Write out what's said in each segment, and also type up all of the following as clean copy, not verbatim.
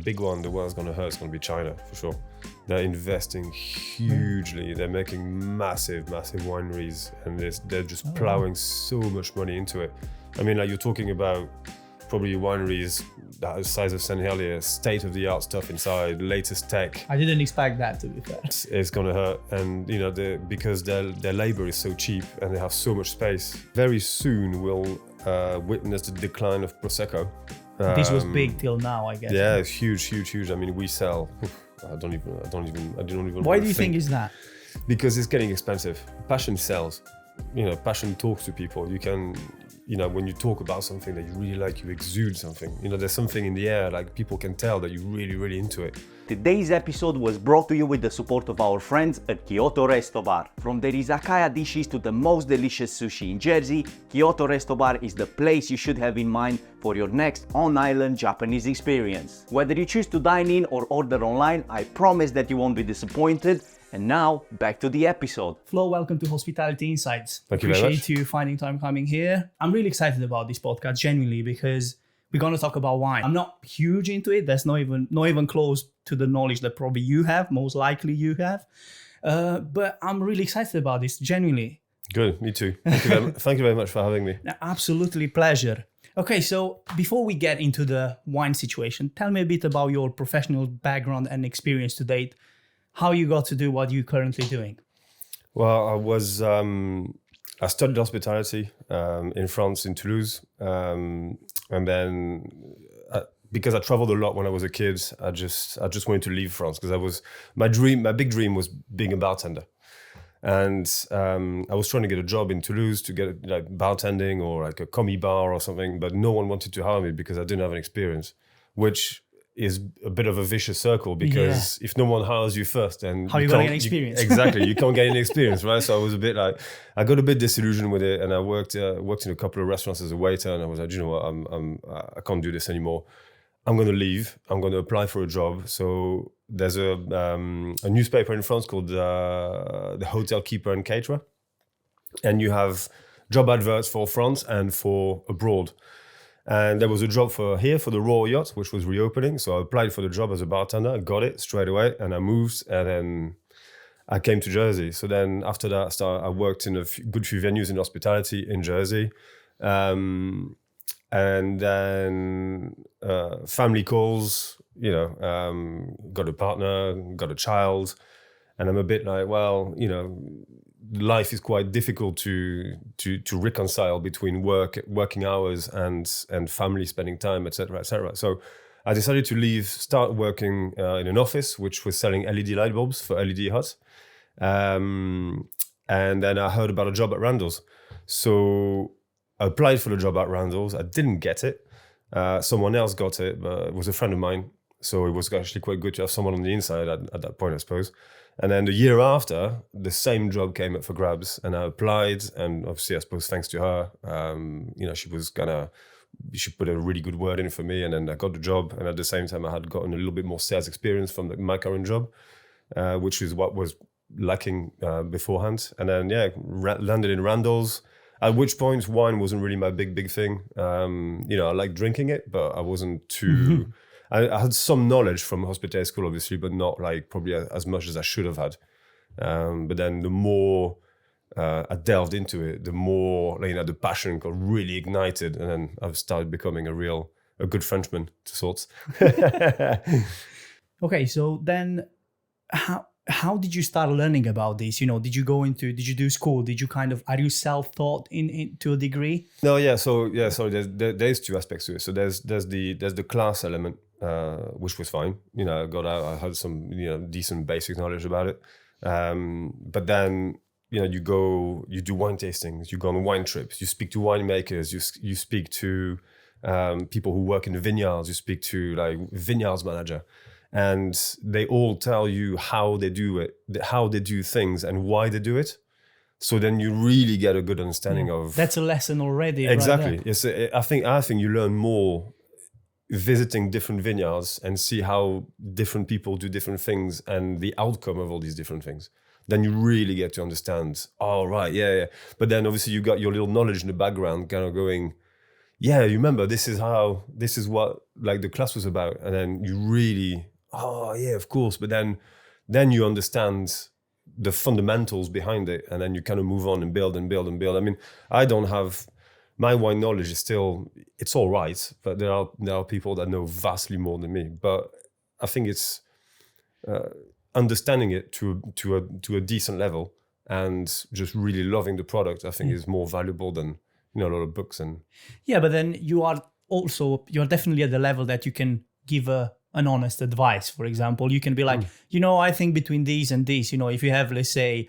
big one, the one that's going to hurt is going to be China, for sure. They're investing hugely. They're making massive wineries, and they're just plowing so much money into it. I mean, like, you're talking about probably wineries that are the size of St. Helier, state-of-the-art stuff inside, latest tech. I didn't expect that, to be fair. It's going to hurt, and because their labor is so cheap and they have so much space. Very soon we'll witness the decline of Prosecco. This was big till now, I guess. Yeah, it's huge. I mean, we sell. I don't even. Why do you think is that? Because it's getting expensive. Passion sells. Passion talks to people. You can. When you talk about something that you really like, you exude something. There's something in the air, like people can tell that you're really, really into it. Today's episode was brought to you with the support of our friends at Kyoto Restobar. From their izakaya dishes to the most delicious sushi in Jersey, Kyoto Restobar is the place you should have in mind for your next on-island Japanese experience. Whether you choose to dine in or order online, I promise that you won't be disappointed. And now, back to the episode. Flo, welcome to Hospitality Insights. Thank you very much. Appreciate you finding time coming here. I'm really excited about this podcast, genuinely, because we're going to talk about wine. I'm not huge into it. That's not even close to the knowledge that probably you have, most likely you have. But I'm really excited about this, genuinely. Good, me too. Thank you very much for having me. Absolutely pleasure. Okay, so before we get into the wine situation, tell me a bit about your professional background and experience to date. How you got to do what you're currently doing? Well, I studied hospitality in France, in Toulouse. And then because I traveled a lot when I was a kid, I just wanted to leave France because my big dream was being a bartender. And I was trying to get a job in Toulouse to get like bartending or like a commis bar or something, but no one wanted to hire me because I didn't have an experience, which is a bit of a vicious circle because if no one hires you first, then how you gonna get experience? Exactly, you can't get any experience, right? So I was I got a bit disillusioned with it, and I worked in a couple of restaurants as a waiter, and I was like, you know what, I can't do this anymore. I'm going to leave. I'm going to apply for a job. So there's a newspaper in France called the Hotel Keeper and Caterer, and you have job adverts for France and for abroad. And there was a job for the Royal Yacht, which was reopening. So I applied for the job as a bartender, I got it straight away, and I moved, and then I came to Jersey. So then after that, I worked in a good few venues in hospitality in Jersey. And then family calls, got a partner, got a child. And I'm a bit like, well, life is quite difficult to reconcile between working hours and family spending time, etc., etc. So I decided to leave, start working in an office which was selling LED light bulbs for LED huts, and then I heard about a job at Randalls. So I applied for the job at Randalls. I didn't get it. Someone else got it, but it was a friend of mine. So it was actually quite good to have someone on the inside at that point, I suppose. And then the year after, the same job came up for grabs, and I applied. And obviously, I suppose thanks to her, she put a really good word in for me, and then I got the job. And at the same time, I had gotten a little bit more sales experience from my current job, which is what was lacking beforehand. And then landed in Randalls. At which point, wine wasn't really my big thing. I liked drinking it, but I wasn't too. I had some knowledge from hospitality school, obviously, but not like probably as much as I should have had. But then the more I delved into it, the more the passion got really ignited, and then I've started becoming a good Frenchman to sorts. Okay, so then how did you start learning about this? Did you do school? Are you self-taught to a degree? No, so there's two aspects to it. So there's the class element, which was fine. I got out, I had some, decent basic knowledge about it. But then, you do wine tastings, you go on wine trips, you speak to winemakers, you speak to people who work in the vineyards, you speak to like vineyards manager. And they all tell you how they do it, how they do things, and why they do it. So then you really get a good understanding of. That's a lesson already. Exactly. Right? Yes, I think you learn more visiting different vineyards and see how different people do different things and the outcome of all these different things. Then you really get to understand. Oh, right, yeah. But then obviously you got your little knowledge in the background, kind of going. yeah, you remember this is what like the class was about, and then you really, oh yeah, of course. But then you understand the fundamentals behind it, and then you kind of move on and build and build and build. I mean, I don't have my wine knowledge is still, it's all right, but there are people that know vastly more than me. But I think it's understanding it to a decent level and just really loving the product. I think is more valuable than a lot of books. And yeah, but then you're definitely at the level that you can give an honest advice. For example, you can be like, I think between these and these, if you have, let's say,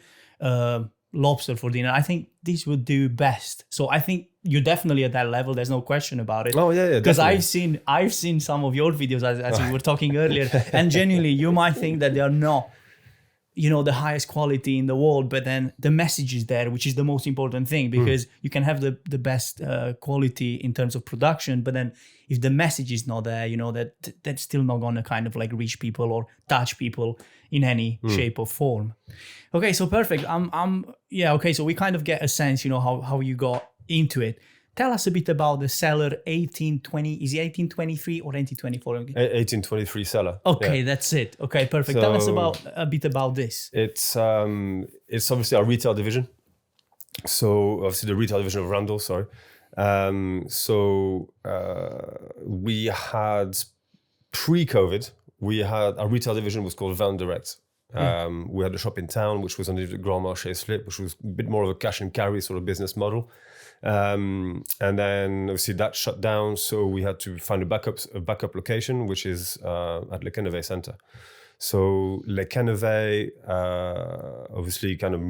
lobster for dinner, I think this would do best. So I think you're definitely at that level. There's no question about it. Oh yeah, because definitely. I've seen some of your videos as we were talking earlier, and genuinely you might think that they are not the highest quality in the world, but then the message is there, which is the most important thing, because you can have the best quality in terms of production, but then if the message is not there, that's still not going to kind of like reach people or touch people in any shape or form. Okay, so perfect. Okay, so we kind of get a sense, how you got into it. Tell us a bit about the Cellar 1820. Is it 1823 or 1824? 1823 Cellar. Okay, yeah. That's it. Okay, perfect. Tell us a bit about this. It's obviously our retail division. So obviously the retail division of Randalls, sorry. We had pre-COVID, our retail division was called Van Direct. We had a shop in town, which was under the Grand Marché slip, which was a bit more of a cash and carry sort of business model. And then obviously that shut down, so we had to find a backup location, which is at Le Cannevet Center. So Le Cannevet obviously kind of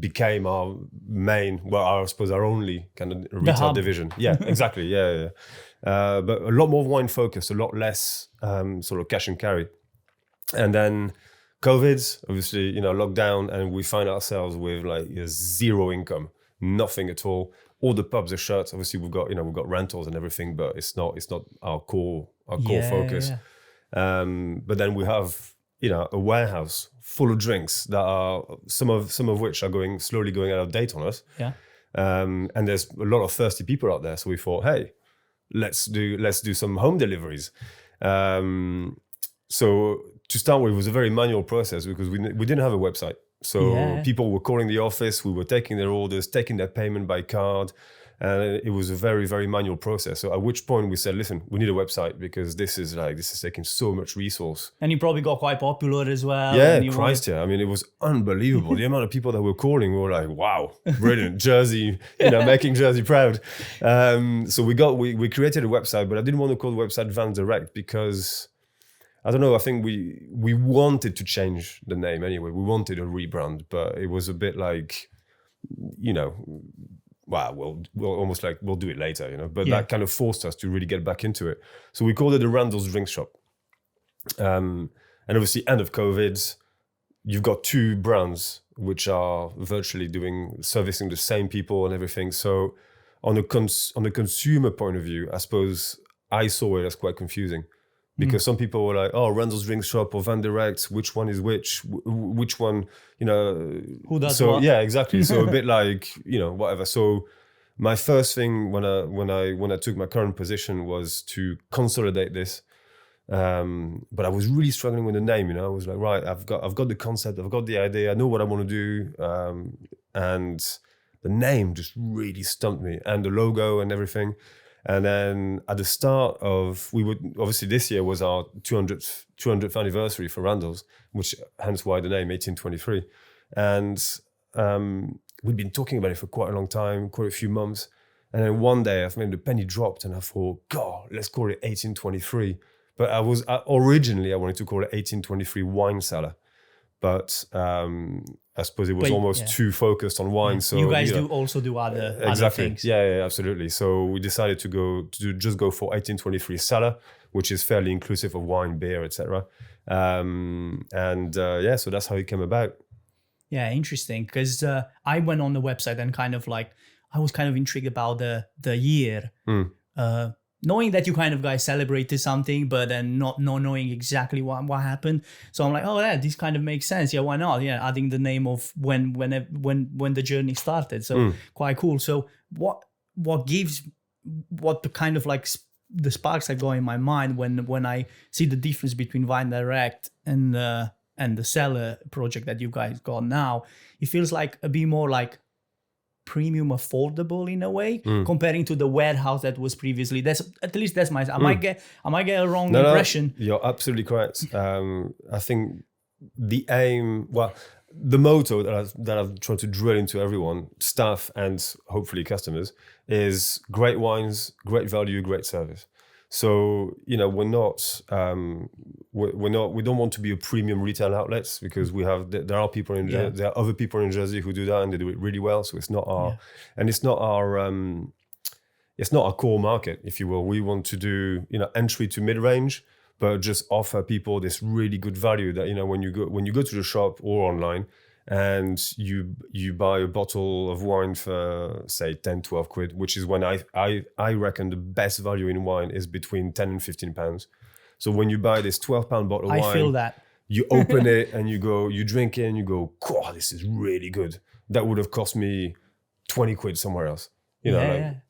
became our main, I suppose our only kind of retail division. Yeah, exactly. Yeah. But a lot more wine focused, a lot less sort of cash and carry. And then COVID, obviously, lockdown, and we find ourselves with like zero income, nothing at all. All the pubs are shut. Obviously, we've got rentals and everything, but it's not our core focus. Yeah. But then we have a warehouse full of drinks that are some of which are slowly going out of date on us. Yeah. And there's a lot of thirsty people out there. So we thought, hey, let's do some home deliveries. So to start with, it was a very manual process because we didn't have a website. So people were calling the office, we were taking their orders, taking their payment by card. And it was a very, very manual process. So at which point we said, listen, we need a website because this is taking so much resource. And you probably got quite popular as well. Yeah, yeah. I mean, it was unbelievable. The amount of people that were calling were like, wow, brilliant. Jersey, making Jersey proud. So we created a website, but I didn't want to call the website Van Direct because I don't know, I think we wanted to change the name anyway. We wanted a rebrand, but it was a bit like, we'll almost like we'll do it later, But that kind of forced us to really get back into it. So we called it the Randalls Drink Shop. And obviously, end of COVID, you've got two brands which are virtually servicing the same people and everything. So on a consumer point of view, I suppose I saw it as quite confusing. Because some people were like, oh, Randalls Drink Shop or Van Direct, which one is which one, Who does so, what? Yeah, exactly. So a bit like, whatever. So my first thing when I took my current position was to consolidate this. But I was really struggling with the name, I was like, right, I've got the concept, I've got the idea, I know what I want to do. And the name just really stumped me, and the logo and everything. And then at the start of, obviously this year was our 200th anniversary for Randalls, which hence why the name 1823. And we'd been talking about it for quite a long time, quite a few months. And then one day I think the penny dropped and I thought, God, let's call it 1823. But originally I wanted to call it 1823 Wine Cellar. But I suppose it was almost too focused on wine. So you guys do also do other things. Yeah, absolutely. So we decided to just go for 1823 Cellar, which is fairly inclusive of wine, beer, etc. So that's how it came about. Yeah, interesting. Because I went on the website and kind of like I was kind of intrigued about the year. Knowing that you kind of guys celebrated something, but then not knowing exactly what happened. So I'm like, oh yeah, this kind of makes sense. Yeah, why not? Yeah, adding the name of when the journey started. So quite cool. So what gives what the kind of like the sparks that go in my mind when I see the difference between Wine Direct and the Cellar project that you guys got now. It feels like a bit more like premium affordable in a way, comparing to the warehouse that was previously. That's at least that's my. I might get a wrong impression. No, you're absolutely correct. I think the aim, well, the motto that I've tried to drill into everyone, staff and hopefully customers, is great wines, great value, great service. So we're not we don't want to be a premium retail outlets, because there are people in there are other people in Jersey who do that and they do it really well. So it's not our and it's not our core market, if you will. We want to do entry to mid range, but just offer people this really good value that when you go to the shop or online and you buy a bottle of wine for say 10, 12 quid, which is when I reckon the best value in wine is between 10 and 15 pounds. So when you buy this 12-pound bottle of wine, I feel that. You open it and you drink it and you go, "God, this is really good." That would have cost me 20 quid somewhere else.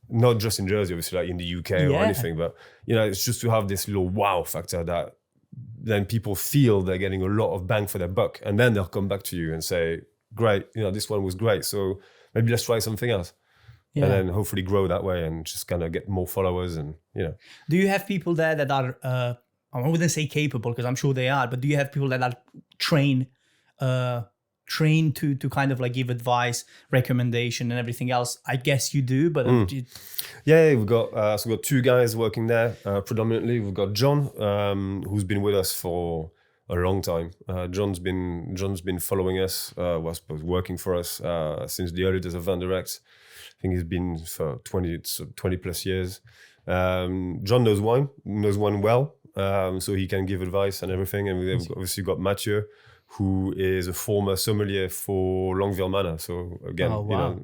Not just in Jersey, obviously, like in the UK or anything, but it's just to have this little wow factor that then people feel they're getting a lot of bang for their buck, and then they'll come back to you and say, "Great, this one was great. So maybe let's try something else." And then hopefully grow that way and just kind of get more followers and Do you have people there that are I wouldn't say capable, because I'm sure they are, but do you have people that are trained to kind of like give advice, recommendation and everything else? I guess you do, but we've got two guys working there predominantly. We've got John, who's been with us for a long time. John's been following us, I suppose working for us since the early days of Wine Direct. I think he's been for 20 plus years. John knows wine well, so he can give advice and everything. And we've obviously got Mathieu, who is a former sommelier for Longueville Manor. So again,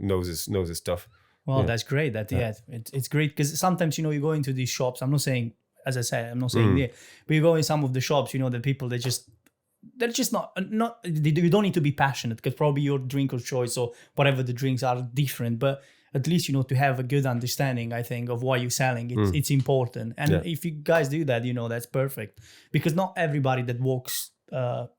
knows his stuff. Well, that's great. It's great, because sometimes you go into these shops. I'm not saying, as I said, I'm not saying there, but you go in some of the shops. The people they're just not. You don't need to be passionate, because probably your drink of choice or whatever the drinks are different, but at least to have a good understanding, I think, of what you're selling. It's important, and if you guys do that, that's perfect, because not everybody that walks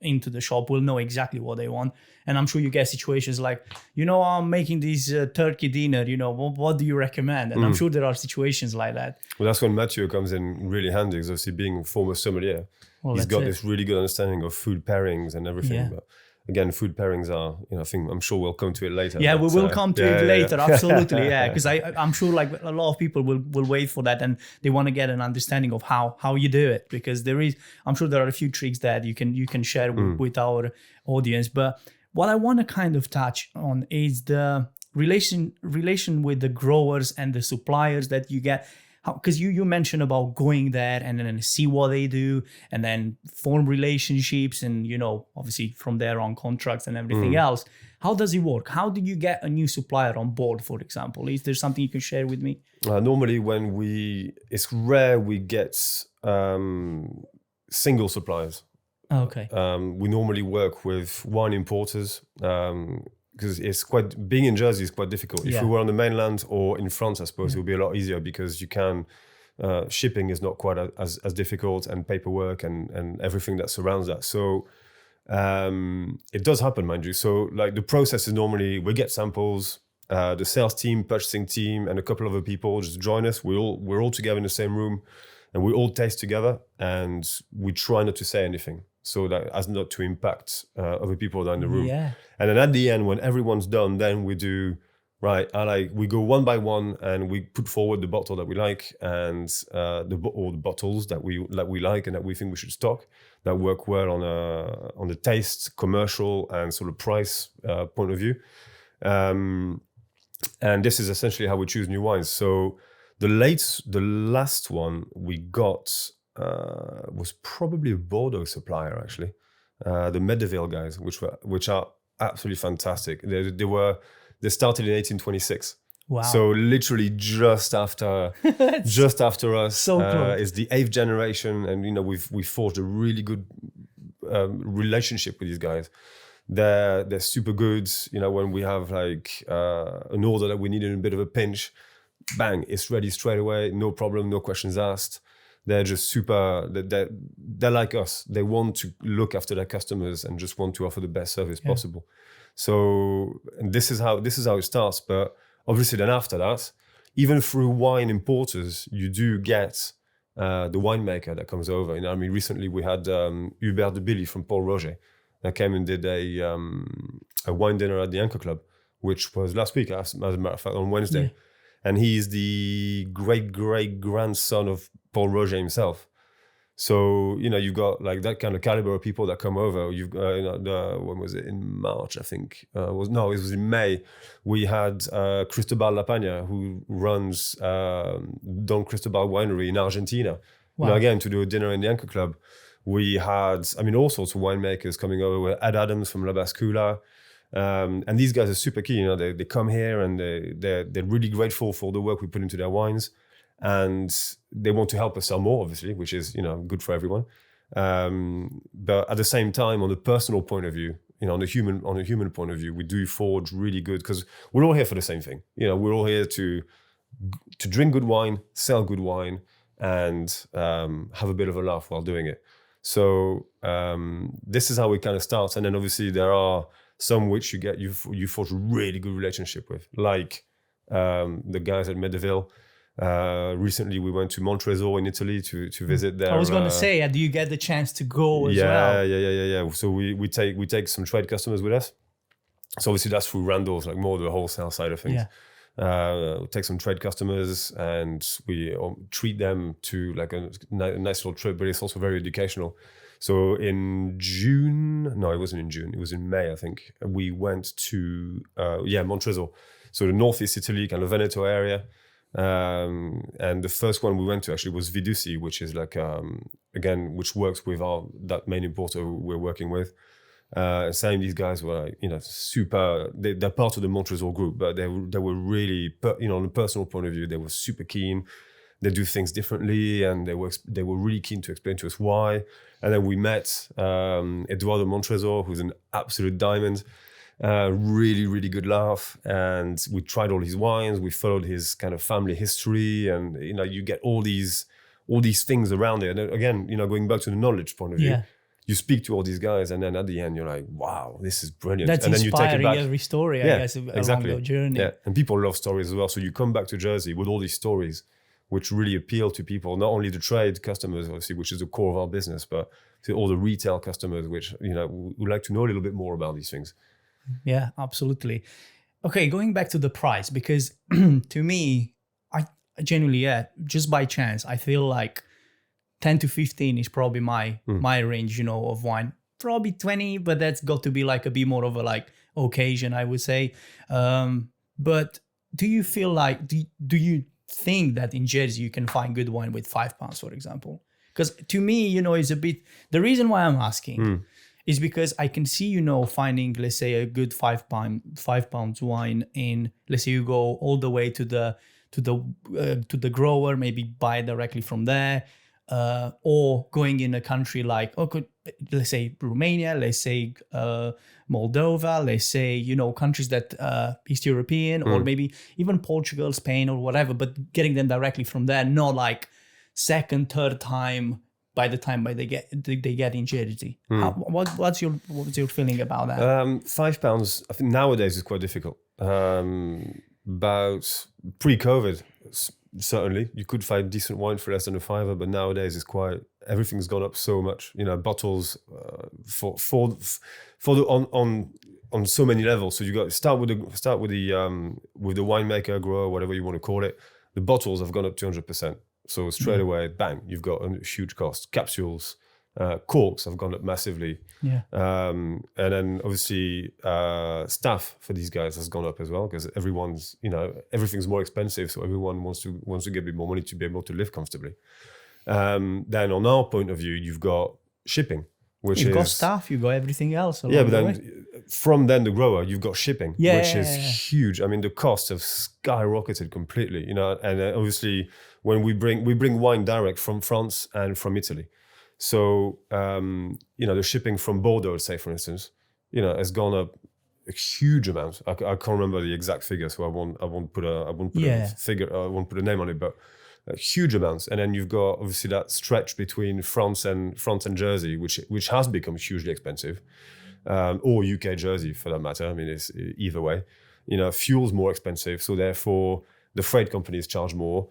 into the shop will know exactly what they want. And I'm sure you get situations like, I'm making this turkey dinner, what do you recommend? And I'm sure there are situations like that. Well, that's when Mathieu comes in really handy, because obviously being a former sommelier, he's got this really good understanding of food pairings and everything. Yeah. But again, food pairings are, I'm sure we'll come to it later. Yeah, we will come to it later. Yeah. Absolutely, yeah. Because I'm sure like a lot of people will wait for that, and they want to get an understanding of how you do it, because I'm sure there are a few tricks that you can share with our audience. But what I want to kind of touch on is the relation with the growers and the suppliers that you get. Because you mentioned about going there and then see what they do and then form relationships and, obviously from there on contracts and everything else. How does it work? How do you get a new supplier on board, for example? Is there something you can share with me? Normally it's rare we get single suppliers. Okay. We normally work with wine importers, because being in Jersey is quite difficult. If we were on the mainland or in France, I suppose it would be a lot easier, because you can shipping is not quite as difficult, and paperwork and everything that surrounds that. So it does happen, mind you. So like the process is normally we get samples, the sales team, purchasing team, and a couple of other people just join us. We're all together in the same room, and we all taste together, and we try not to say anything, so that as not to impact other people that are in the room. Yeah. And then at the end, when everyone's done, then we do, we go one by one and we put forward the bottle that we like, and the bottles that we like and that we think we should stock, that work well on the taste, commercial and sort of price point of view. And this is essentially how we choose new wines. So the last one we got was probably a Bordeaux supplier, actually, the Medeville guys, which are absolutely fantastic. They started in 1826. Wow! So literally just after us. So close. It's the 8th generation, and we've forged a really good relationship with these guys. They're super good. When we have like an order that we need in a bit of a pinch, bang, it's ready straight away, no problem, no questions asked. They're just super, they're like us. They want to look after their customers and just want to offer the best service possible. So, and this is how it starts. But obviously then after that, even through wine importers, you do get the winemaker that comes over. I mean, recently we had Hubert de Billy from Paul Roger that came and did a wine dinner at the Anchor Club, which was last week, as a matter of fact, on Wednesday. Yeah. And he's the great-great-grandson of Paul Roger himself. So, you've got like that kind of caliber of people that come over. You've got, when was it? In March, I think. It was in May. We had Cristobal Lapagna, who runs Don Cristobal Winery in Argentina. Wow. Again, to do a dinner in the Anchor Club. We had, all sorts of winemakers coming over. We had Ed Adams from La Bascula. And these guys are super keen. They come here and they're really grateful for the work we put into their wines, and they want to help us sell more, obviously, which is good for everyone. But at the same time, on the personal point of view, on a human point of view, we do forge really good, because we're all here for the same thing. We're all here to drink good wine, sell good wine, and have a bit of a laugh while doing it. So this is how it kind of starts, and then obviously there are some which you forge a really good relationship with, like the guys at Medeville. Recently we went to Montreso in Italy to visit their... I was going to say, do you get the chance to go as well? Yeah. So we take some trade customers with us. So obviously that's through Randalls, like more the wholesale side of things. We take some trade customers and we treat them to like a nice little trip, but it's also very educational. So in June, no, it wasn't in June, it was in May, I think, we went to, Montreso. So the northeast Italy, kind of Veneto area. And the first one we went to actually was Vidusi, which is like, which works with that main importer we're working with. Same, these guys were, super, they're part of the Montreso group, but they were really, on a personal point of view, they were super keen. They do things differently, and they were really keen to explain to us why. And then we met Eduardo Montreso, who's an absolute diamond, really, really good laugh. And we tried all his wines. We followed his kind of family history, and you get all these things around it. And again, going back to the knowledge point of view, you speak to all these guys, and then at the end you're like, wow, this is brilliant. That's and then inspiring, you take it back. Every story, I guess, along the journey. Yeah, and people love stories as well. So you come back to Jersey with all these stories, which really appeal to people, not only the trade customers, obviously, which is the core of our business, but to all the retail customers, which, would like to know a little bit more about these things. Yeah, absolutely. Okay, going back to the price, because to me, I genuinely, just by chance, I feel like 10 to 15 is probably my range, of wine. Probably 20, but that's got to be like a bit more of a like occasion, I would say. But do you feel like, do you think that in Jersey you can find good wine with £5, for example? Because to me, is a bit, the reason why I'm asking is because I can see, finding, let's say, a good £5 wine in, let's say you go all the way to the grower, maybe buy directly from there, or going in a country like, let's say Romania, let's say Moldova, let's say, countries that East European, or maybe even Portugal, Spain, or whatever, but getting them directly from there, not like second, third time by the time they get in Jersey. What's your feeling about that? £5, I think nowadays is quite difficult. About pre-COVID, certainly you could find decent wine for less than £5, but nowadays it's everything's gone up so much. Bottles for the on so many levels. So you got to start with the winemaker, grower, whatever you want to call it. The bottles have gone up 200%. So straight away, bang, you've got a huge cost. Capsules, corks have gone up massively. Yeah. And then obviously staff for these guys has gone up as well, because everyone's, everything's more expensive. So everyone wants to get a bit more money to be able to live comfortably. Then on our point of view, you've got shipping, you've got staff, you've got everything else. Yeah, but then from the grower, you've got shipping, which is huge. I mean, the costs have skyrocketed completely, and obviously when we bring wine direct from France and from Italy. So, the shipping from Bordeaux, say, for instance, has gone up a huge amount. I can't remember the exact figure, so I won't put a figure. I won't put a name on it, but huge amounts. And then you've got obviously that stretch between France and Jersey, which has become hugely expensive, or UK Jersey for that matter. I mean, it's either way. Fuel's more expensive, so therefore the freight companies charge more,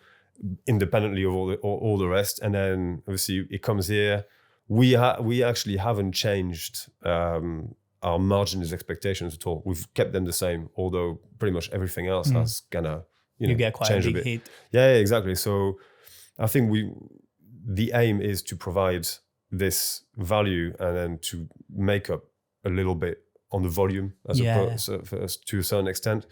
independently of all the rest. And then obviously it comes here. We actually haven't changed our margins expectations at all. We've kept them the same, although pretty much everything else has kind of you get quite change a big bit. hit. Yeah, exactly. So I think the aim is to provide this value and then to make up a little bit on the volume as opposed to a certain extent.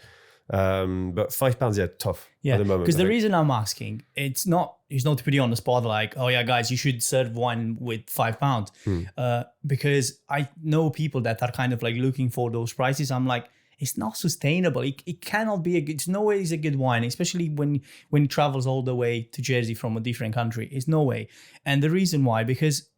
But £5, tough at the moment. Because the reason I'm asking, it's not to put you on the spot like, oh yeah, guys, you should serve wine with £5. Because I know people that are kind of like looking for those prices. I'm like, it's not sustainable. It cannot be it's no way it's a good wine, especially when it travels all the way to Jersey from a different country. It's no way. And the reason why, because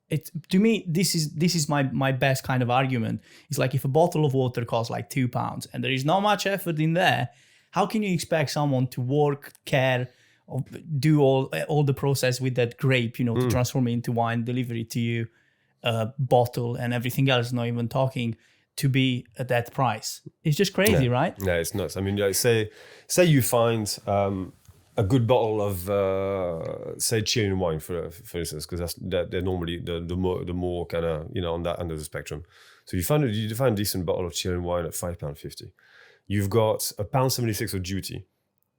to me, this is my best kind of argument. It's like if a bottle of water costs like £2 and there is not much effort in there, how can you expect someone to work, care, or do all the process with that grape, to transform it into wine, deliver it to you, bottle and everything else, not even talking, to be at that price? It's just crazy, right? Yeah, it's nuts. I mean, like, say you find a good bottle of say Chilean wine, for instance, because they're normally the more kind of on that end of the spectrum. So you find a decent bottle of Chilean wine at £5.50. You've got £1.76 of duty,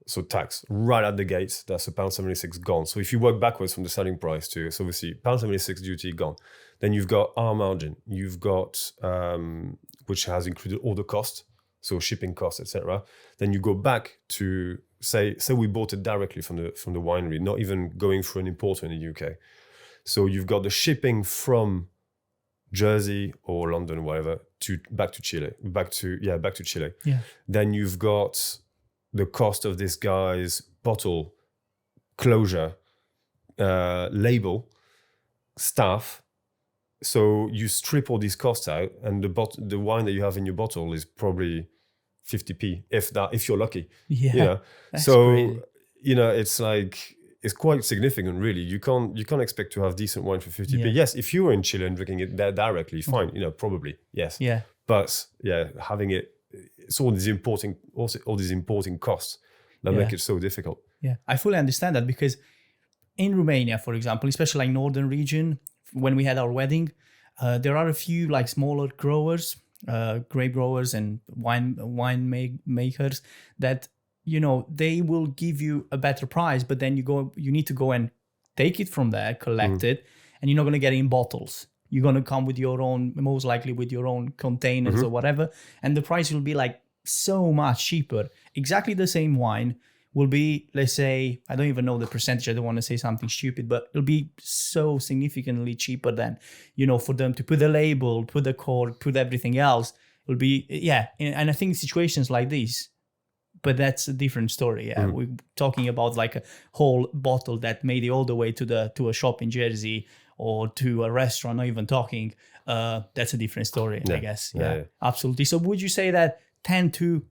so tax right at the gate. That's £1.76 gone. So if you work backwards from the selling price to, so obviously £1.76 duty gone. Then you've got our margin. You've got which has included all the costs, so shipping costs, etc. Then you go back to say we bought it directly from the winery, not even going through an importer in the UK. So you've got the shipping from Jersey or London, whatever, back to Chile. Yeah. Then you've got the cost of this guy's bottle, closure, label, staff. So you strip all these costs out, and the wine that you have in your bottle is probably 50p, if you're lucky. Yeah. So crazy. It's like, it's quite significant, really. You can't expect to have decent wine for 50p. Yeah. Yes, if you were in Chile and drinking it there directly, fine. Probably yes. Yeah. But having it's all these importing costs that make it so difficult. Yeah, I fully understand that, because in Romania, for example, especially like northern region, when we had our wedding, there are a few like smaller growers, grape growers and wine makers that they will give you a better price, but then you need to go and take it from there, collect it, and you're not going to get it in bottles. You're going to come with your own, most likely with your own containers or whatever, and the price will be like so much cheaper. Exactly the same wine will be, let's say, I don't even know the percentage, I don't want to say something stupid, but it'll be so significantly cheaper than, for them to put the label, put the cork, put everything else. It'll be, and I think situations like this, but that's a different story. Yeah, we're talking about like a whole bottle that made it all the way to a shop in Jersey or to a restaurant. Not even talking. That's a different story, I guess. Yeah, absolutely. So would you say that 10 to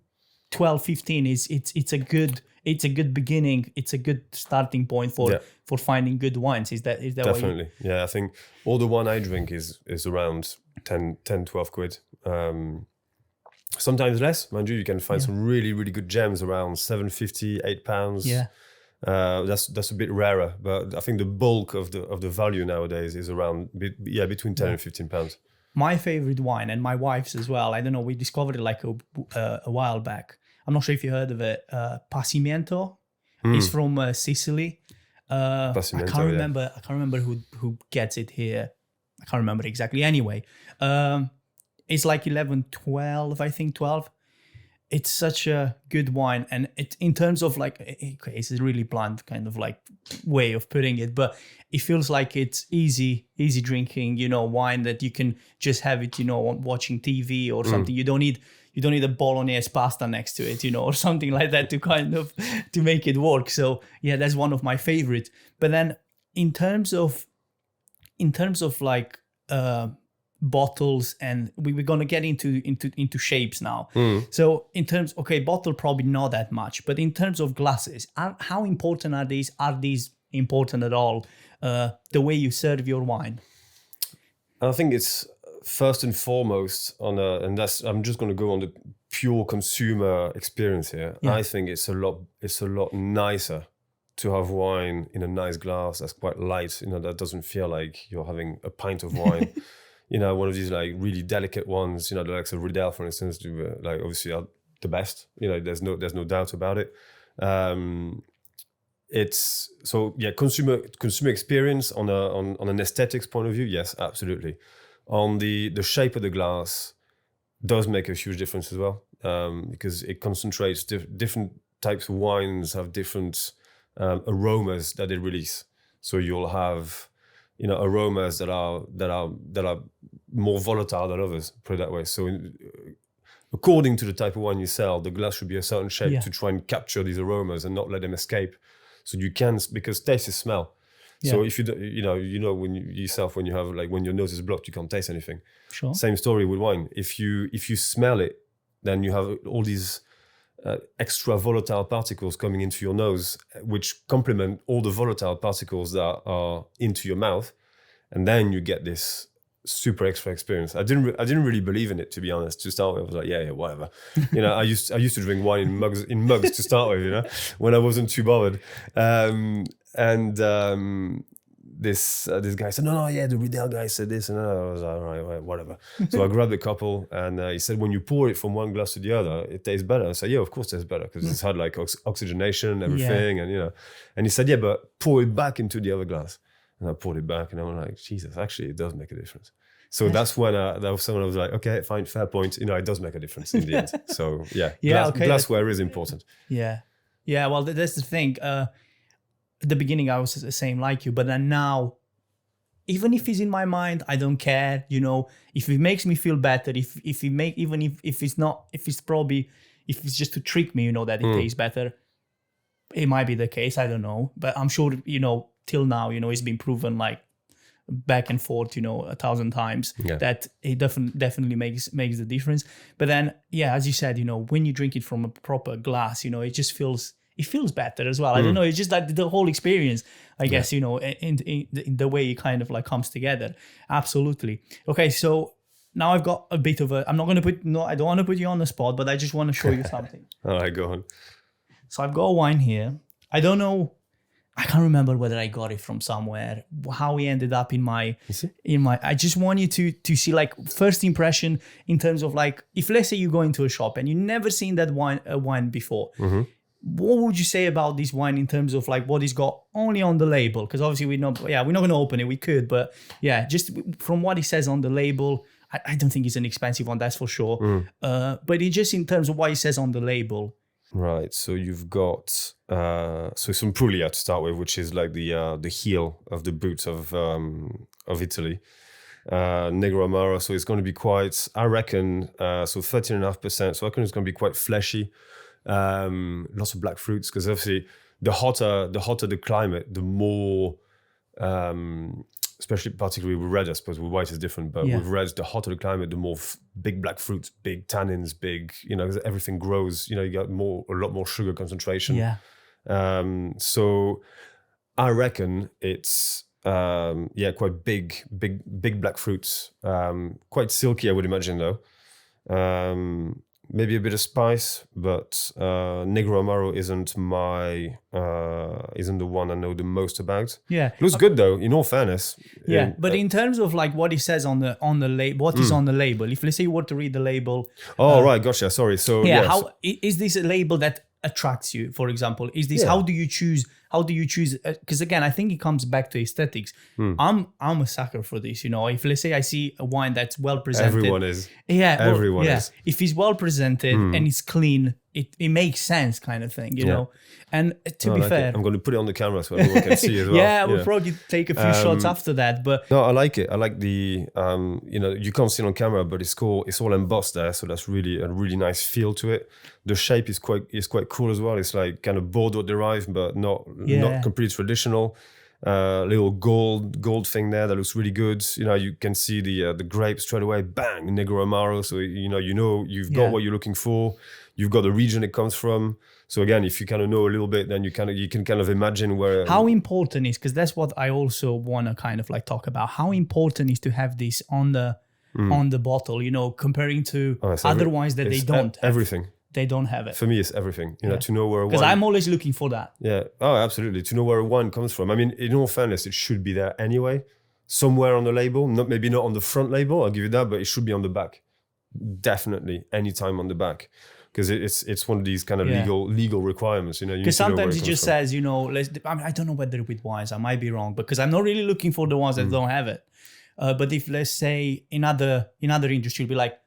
12, 15 it's a good beginning? It's a good starting point for finding good wines. Is that definitely? Yeah, I think all the wine I drink is around 10, 12 quid. Sometimes less, mind you. You can find some really, really good gems around £7.50, £8. Yeah, that's a bit rarer, but I think the bulk of the value nowadays is around between 10 and £15. My favorite wine, and my wife's as well. I don't know. We discovered it like a while back. I'm not sure if you heard of it. Passimento. It's from Sicily. I can't remember who gets it here. I can't remember exactly. Anyway, it's like 11, 12, I think 12. It's such a good wine. And it, in terms of like, it's a really blunt kind of like way of putting it, but it feels like it's easy drinking, wine that you can just have it, watching TV or something. You don't need a bolognese pasta next to it, or something like that to kind of, to make it work. So yeah, that's one of my favorite. But then in terms of like, bottles, and we're gonna get into shapes now. So in terms, bottle probably not that much, but in terms of glasses, how important are these? Are these important at all? The way you serve your wine. I think it's first and foremost and I'm just going to go on the pure consumer experience here. Yeah. I think it's a lot nicer to have wine in a nice glass that's quite light, that doesn't feel like you're having a pint of wine. One of these like really delicate ones, the likes of Riedel, for instance, like obviously are the best. There's no doubt about it. It's so yeah, consumer experience on an aesthetics point of view, yes, absolutely. On the shape of the glass does make a huge difference as well, because it concentrates different types of wines have different aromas that they release. So you'll have aromas that are more volatile than others, put it that way. So according to the type of wine you sell, the glass should be a certain shape to try and capture these aromas and not let them escape. So you can, because taste is smell. Yeah. So if when you have like when your nose is blocked, you can't taste anything. Sure. Same story with wine. If you smell it, then you have all these extra volatile particles coming into your nose, which complement all the volatile particles that are into your mouth, and then you get this super extra experience. I didn't really believe in it, to be honest. To start with, I was like, yeah, whatever. I used to drink wine in mugs to start with, when I wasn't too bothered. This guy said, no, the Riedel guy said this, and I was like, all right, whatever. So I grabbed a couple, and he said, when you pour it from one glass to the other, it tastes better. I said, yeah, of course it tastes better, because it's had like oxygenation and everything, and and he said, yeah, but pour it back into the other glass. And I poured it back, and I was like, Jesus, actually, it does make a difference. So that's when that was someone I was like, okay, fine, fair point. It does make a difference in the end. So glassware is important. Yeah. Yeah, well, that's the thing. At the beginning, I was the same like you, but then now, even if it's in my mind, I don't care. If it makes me feel better, if it's just to trick me, that it tastes better, it might be the case. I don't know, but I'm sure, till now, it's been proven like back and forth, 1,000 times that it definitely makes the difference. But then, as you said, when you drink it from a proper glass, it just feels better as well. I don't know. It's just like the whole experience, I guess, in the way it kind of like comes together. Absolutely. Okay. So now I've got a bit of I don't want to put you on the spot, but I just want to show you something. All right, go on. So I've got a wine here. I don't know. I can't remember whether I got it from somewhere, how we ended up in my, I just want you to see like first impression in terms of like, if let's say you go into a shop and you've never seen that wine before, what would you say about this wine in terms of like what it's got only on the label? Because obviously we're not going to open it. We could, but just from what it says on the label, I don't think it's an expensive one, that's for sure. But it just in terms of what it says on the label. Right, so you've got so some Puglia to start with, which is like the heel of the boot of Italy. Negro Amaro, so it's going to be quite, I reckon, so 13.5%. So I reckon it's going to be quite fleshy. Lots of black fruits, because obviously the hotter the climate, the more, especially particularly with red, I suppose with white is different, but with red, the hotter the climate, the more big black fruits, big tannins, big, everything grows, you got a lot more sugar concentration. So I reckon it's quite big black fruits, quite silky, I would imagine though. Maybe a bit of spice, but Negro Amaro isn't the one I know the most about. Looks good though, in all fairness. But in terms of like what it says on the label, what is on the label? If let's say you were to read the label. Right, gotcha. Sorry. So how is this a label that attracts you? For example, is this how do you choose? Because again, I think it comes back to aesthetics. I'm a sucker for this. If let's say I see a wine that's well presented, everyone is. Everyone is. If it's well presented and it's clean, it makes sense, kind of thing. know. And to be fair, I'm going to put it on the camera so everyone can see as well. We'll probably take a few shots after that. But no, I like it. I like the you can't see it on camera, but it's cool. It's all embossed there, so that's really a really nice feel to it. The shape is quite cool as well. It's like kind of Bordeaux derived, but not completely traditional. little gold thing there that looks really good. You can see the grape straight away, bang, Negro Amaro. So you've got what you're looking for. You've got the region it comes from. So again, if you kind of know a little bit, then you can kind of imagine where. How important is, because that's what I also want to kind of like talk about. How important is to have this on the bottle? Comparing to other wines that they don't have. Everything. They don't have it. For me, it's everything. To know where a wine. Because I'm always looking for that. Yeah. Oh, absolutely. To know where a wine comes from. I mean, in all fairness, it should be there anyway, somewhere on the label. Maybe not on the front label. I'll give you that, but it should be on the back. Definitely, anytime on the back. Because it's one of these kind of legal requirements, Because sometimes it just says, I don't know whether with wines, I might be wrong, because I'm not really looking for the ones that don't have it. But if, let's say, in other industry, it'll be like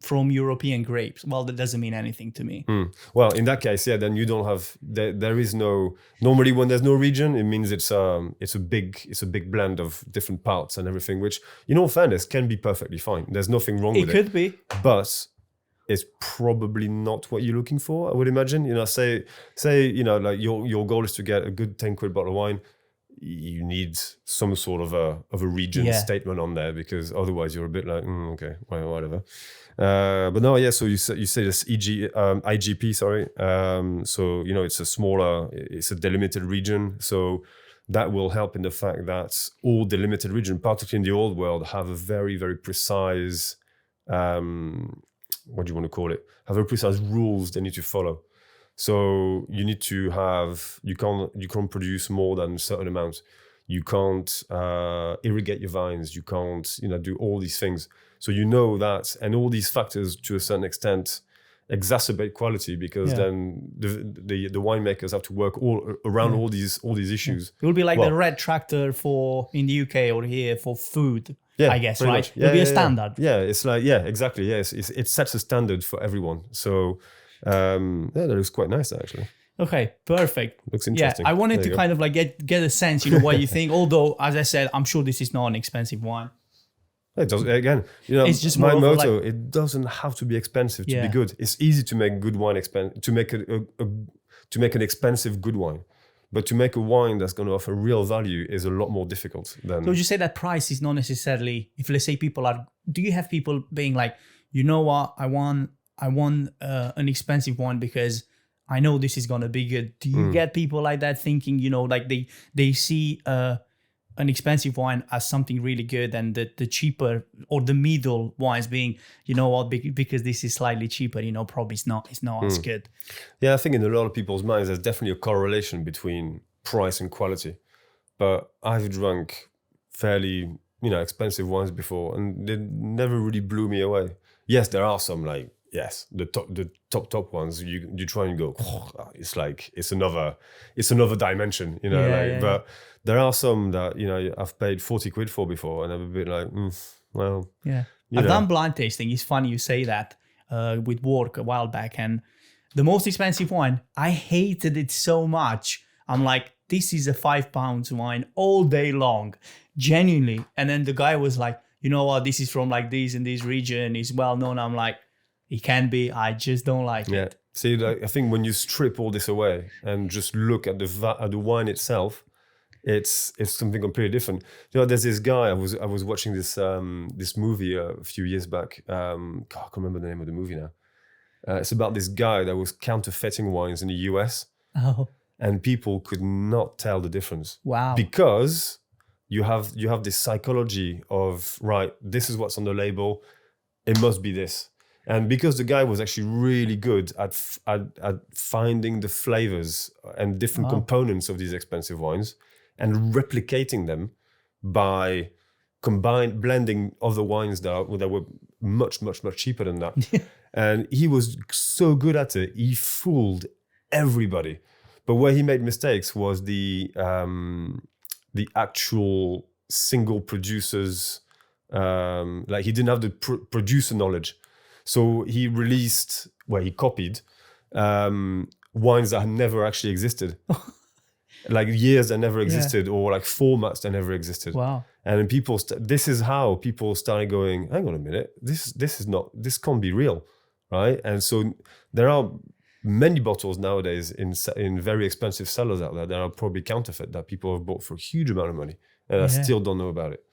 from European grapes, well, that doesn't mean anything to me. Well, in that case, then you don't have. There is no. Normally, when there's no region, it means it's a big blend of different parts and everything, which, in all fairness, can be perfectly fine. There's nothing wrong with it. It could be, but it's probably not what you're looking for, I would imagine. Say, like your goal is to get a good 10 quid bottle of wine. You need some sort of a region statement on there, because otherwise you're a bit like, okay, well, whatever. But no, yeah. So you say this IGP, sorry. So it's a delimited region. So that will help in the fact that all delimited region, particularly in the old world, have a very, very precise. What do you want to call it? Have very precise rules they need to follow. So you need to have, you can't produce more than a certain amount. You can't irrigate your vines. You can't, do all these things. So that, and all these factors to a certain extent exacerbate quality, because then the winemakers have to work all around all these issues. It will be like the red tractor in the UK or here for food. Yeah, I guess, right? Much. It'll be a standard. Yeah, it's like, exactly. Yes, it sets a standard for everyone. So, that looks quite nice, actually. Okay, perfect. Looks interesting. Yeah, I wanted to kind of like get a sense, what you think. Although, as I said, I'm sure this is not an expensive wine. It does, again, it's just my motto, it doesn't have to be expensive to be good. It's easy to make good wine to make an expensive good wine. But to make a wine that's going to offer real value is a lot more difficult than. So would you say that price is not necessarily, if let's say do you have people being like, you know what, I want an expensive one because I know this is going to be good. Do you get people like that thinking, like they see an expensive wine as something really good, and the cheaper or the middle wines being, because this is slightly cheaper, probably it's not as good. Yeah, I think in a lot of people's minds, there's definitely a correlation between price and quality. But I've drunk fairly, expensive wines before, and they never really blew me away. Yes, there are some the top ones. You try and go, it's like it's another dimension, But there are some that I've paid 40 quid for before, and I've been like, well, yeah. I've done blind tasting. It's funny you say that with work a while back, and the most expensive wine, I hated it so much. I'm like, this is a £5 wine all day long, genuinely. And then the guy was like, you know what, this is from like this and this region, is well known. I'm like, it can be, I just don't like it. See, I think when you strip all this away and just look at the wine itself, it's something completely different. There's this guy, I was watching this movie a few years back. I can't remember the name of the movie now. It's about this guy that was counterfeiting wines in the US. Oh. And people could not tell the difference. Wow. Because you have this psychology of, right, this is what's on the label, it must be this. And because the guy was actually really good at finding the flavors and different components of these expensive wines and replicating them by blending other wines that were much, much, much cheaper than that. And he was so good at it, he fooled everybody. But where he made mistakes was the actual single producers, like he didn't have the producer knowledge. So he copied wines that had never actually existed. Like years that never existed, or like formats that never existed. Wow. And then this is how people started going, hang on a minute, this can't be real, right? And so there are many bottles nowadays in very expensive cellars out there that are probably counterfeit, that people have bought for a huge amount of money, and I still don't know about it.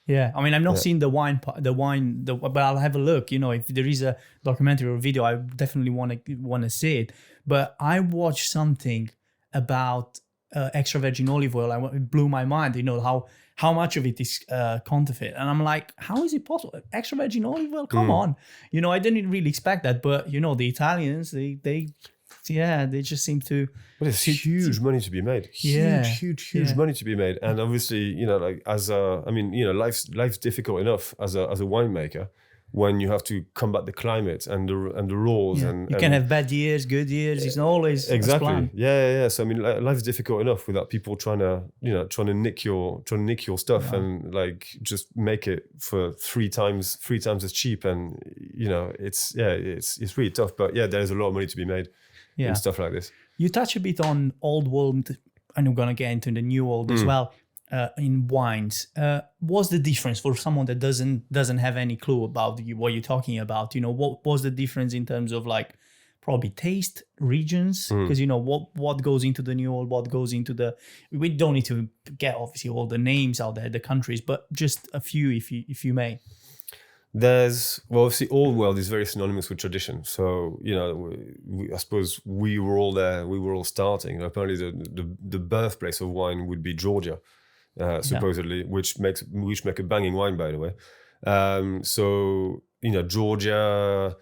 Yeah, I mean, I've not seen the wine, but I'll have a look. You know, if there is a documentary or video, I definitely want to see it. But I watched something about extra virgin olive oil. It blew my mind. You know how much of it is counterfeit, and I'm like, how is it possible? Extra virgin olive oil? Come on, you know, I didn't really expect that. But you know, the Italians, they just seem to. But it's huge money to be made. Huge money to be made. And obviously, you know, like life's difficult enough as a winemaker when you have to combat the climate and the laws. And you can have bad years, good years. It's not always exactly. Yeah. So I mean, life's difficult enough without people trying to nick your stuff and like just make it for three times as cheap. And you know, it's really tough. But yeah, there's a lot of money to be made. And stuff like this. You touch a bit on old world, and we're gonna get into the new world as well. In wines, what's the difference for someone that doesn't have any clue about what you're talking about? You know, what was the difference in terms of like probably taste, regions? Because you know what goes into the new world, what goes into the. We don't need to get obviously all the names out there, the countries, but just a few, if you may. Obviously old world is very synonymous with tradition. So, you know, I suppose we were all there, we were all starting. Apparently the birthplace of wine would be Georgia, supposedly, which make a banging wine, by the way. So, you know, Georgia,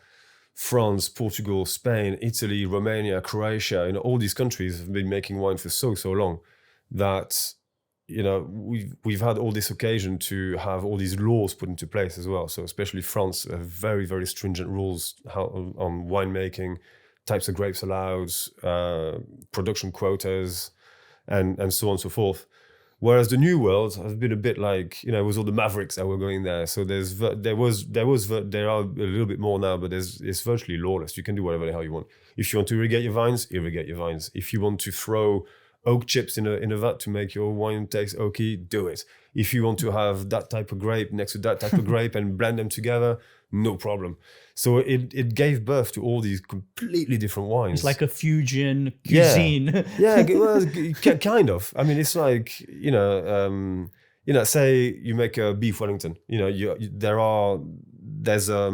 France, Portugal, Spain, Italy, Romania, Croatia, you know, all these countries have been making wine for so long that, you know, we've had all this occasion to have all these laws put into place as well. So especially France have very, very stringent rules on winemaking, types of grapes allowed, production quotas, and so on and so forth. Whereas the new world has been a bit like, you know, it was all the mavericks that were going there. So there are a little bit more now, but it's virtually lawless. You can do whatever the hell you want. If you want to irrigate your vines, irrigate your vines. If you want to throw oak chips in a vat to make your wine taste oaky, do it. If you want to have that type of grape next to that type of grape and blend them together, no problem. So it gave birth to all these completely different wines. It's like a fusion cuisine. Yeah, well, kind of. I mean, it's like, you know, say you make a beef Wellington. You know, there's a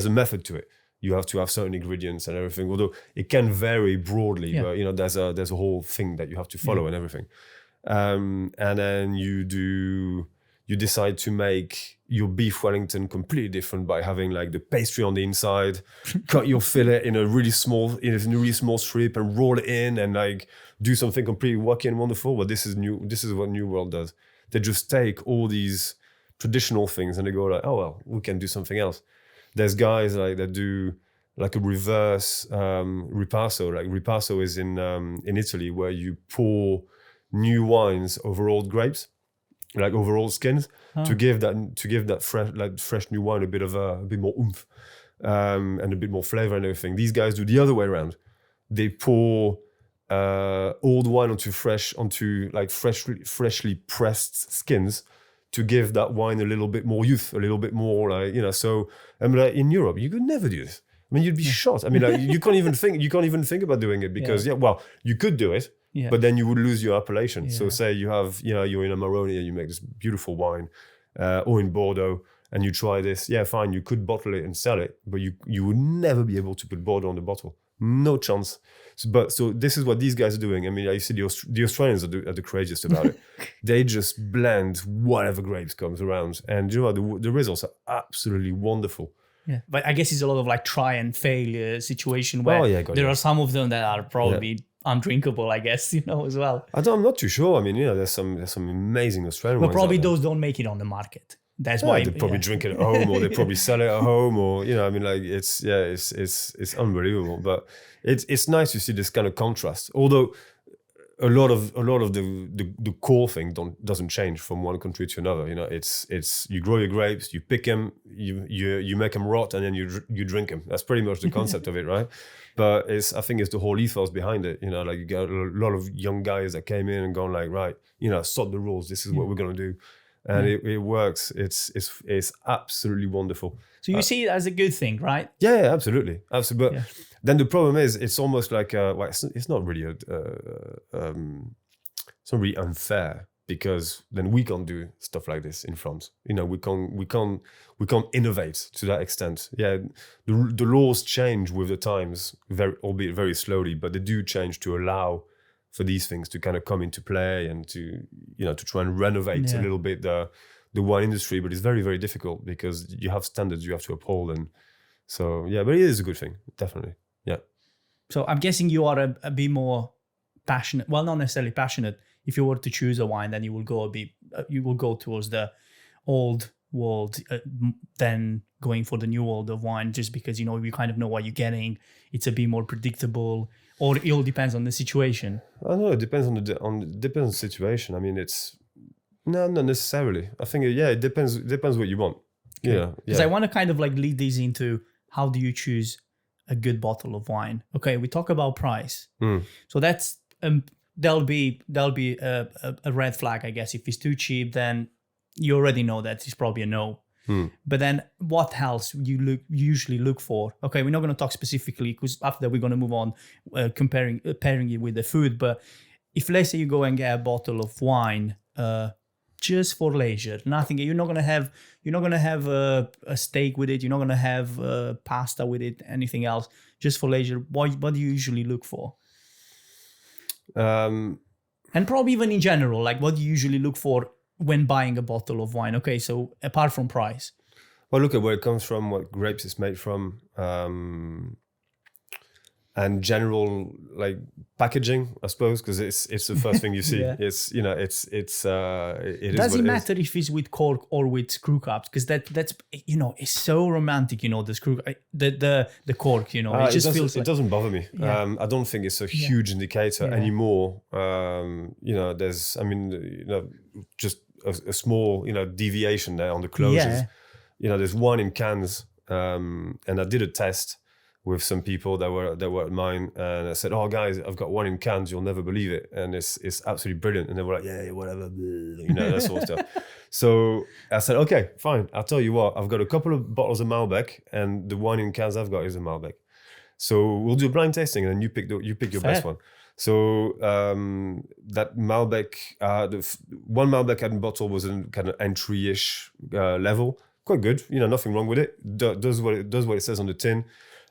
method to it. You have to have certain ingredients and everything, although it can vary broadly, but you know, there's a whole thing that you have to follow and everything. And then you decide to make your beef Wellington completely different by having like the pastry on the inside, cut your fillet in a really small strip and roll it in and like do something completely wacky and wonderful. But this is what New World does. They just take all these traditional things and they go like, oh well, we can do something else. There's guys like that do like a reverse ripasso. Like ripasso is in Italy, where you pour new wines over old grapes, like over old skins, to give that fresh new wine a bit more oomph and a bit more flavor and everything. These guys do the other way around. They pour old wine onto freshly pressed skins, to give that wine a little bit more youth, a little bit more like, you know. So I mean, like in Europe, you could never do this. I mean, you'd be shot. I mean, like you can't even think about doing it because you could do it, but then you would lose your appellation. So say you have, you know, you're in a Maroni and you make this beautiful wine, or in Bordeaux, and you try this. Yeah, fine, you could bottle it and sell it, but you would never be able to put Bordeaux on the bottle. No chance. So this is what these guys are doing. I mean, I see the Australians are the craziest about it. They just blend whatever grapes comes around, and you know the results are absolutely wonderful. Yeah, but I guess it's a lot of like try and failure situation where there are some of them that are probably undrinkable, I guess, you know, as well. I'm not too sure. I mean, you know, there's some amazing Australian but wines. But probably those don't make it on the market. That's why they probably drink it at home, or they probably sell it at home, or you know, I mean, like it's unbelievable. But it's nice to see this kind of contrast. Although a lot of the core thing doesn't change from one country to another. You know, it's you grow your grapes, you pick them, you make them rot, and then you drink them. That's pretty much the concept of it, right? But I think it's the whole ethos behind it. You know, like you got a lot of young guys that came in and gone like, right, you know, sod the rules. This is what we're gonna do. and it works. It's absolutely wonderful. So you see it as a good thing, right? Yeah, absolutely. But then the problem is, it's almost like well, it's not really it's not really unfair, because then we can't do stuff like this in France. We can't innovate to that extent. Yeah, the laws change with the times, albeit very slowly, but they do change to allow for these things to kind of come into play, and to try and renovate a little bit the wine industry. But it's very, very difficult, because you have standards you have to uphold, and so but it is a good thing, definitely. Yeah. So I'm guessing you are a bit more passionate. Well, not necessarily passionate. If you were to choose a wine, then you will go towards the old world, than going for the new world of wine, just because you kind of know what you're getting. It's a bit more predictable, or it all depends on the situation. I don't know. It depends on the situation. I mean, it's not necessarily. I think it depends. It depends what you want. Okay. Yeah. Because I want to kind of like lead this into, how do you choose a good bottle of wine? Okay, we talk about price. So that's there'll be a red flag, I guess. If it's too cheap, then you already know that it's probably a no. But then what else you usually look for? Okay, we're not going to talk specifically, because after that we're going to move on pairing it with the food. But if, let's say, you go and get a bottle of wine just for leisure, nothing, you're not going to have a steak with it, you're not going to have pasta with it, anything else, just for leisure, what do you usually look for? And probably even in general, like, what do you usually look for when buying a bottle of wine? Okay, so apart from price. Well, look at where it comes from, what grapes it's made from, and general like packaging, I suppose, because it's the first thing you see. Yeah. It's it Does is it matter if it's with cork or with screw caps? Because that's it's so romantic, the screw, the cork, it just feels like... It doesn't bother me. Yeah. I don't think it's a huge indicator anymore. There's, just a small, deviation there on the closures. Yeah. There's wine in cans, and I did a test with some people that were at mine, and I said, "Oh, guys, I've got wine in cans. You'll never believe it, and it's absolutely brilliant." And they were like, "Yeah, whatever," that sort of stuff. So I said, "Okay, fine. I'll tell you what. I've got a couple of bottles of Malbec, and the wine in cans I've got is a Malbec. So we'll do a blind tasting, and then you pick your Fair. best one." So that Malbec, the one Malbec I had in bottle was a kind of entry-ish level, quite good. Nothing wrong with it. Does what it says on the tin.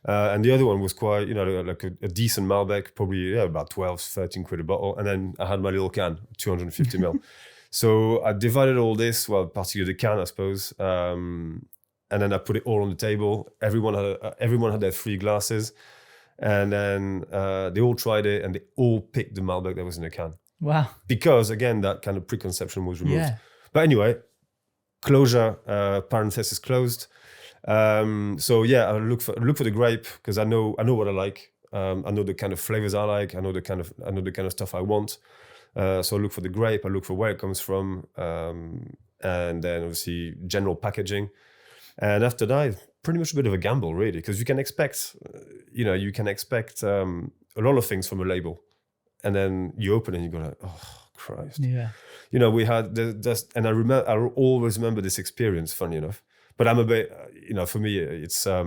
And the other one was quite, like a decent Malbec, probably about 12, 13 quid a bottle. And then I had my little can, 250 ml. So I divided all this, particularly the can, I suppose. And then I put it all on the table. Everyone had their 3 glasses. And then they all tried it, and they all picked the Malbec that was in the can. Wow. Because, again, that kind of preconception was removed. Yeah. But anyway, closure, parenthesis closed. So yeah, I look for the grape, because I know what I like. I know the kind of flavors I like. I know the kind of stuff I want. So I look for the grape. I look for where it comes from, and then obviously general packaging. And after that, pretty much a bit of a gamble, really, because you can expect, a lot of things from a label, and then you open it and you go like, oh Christ. Yeah. We had this, and I always remember this experience. Funny enough. But I'm a bit, for me, it's I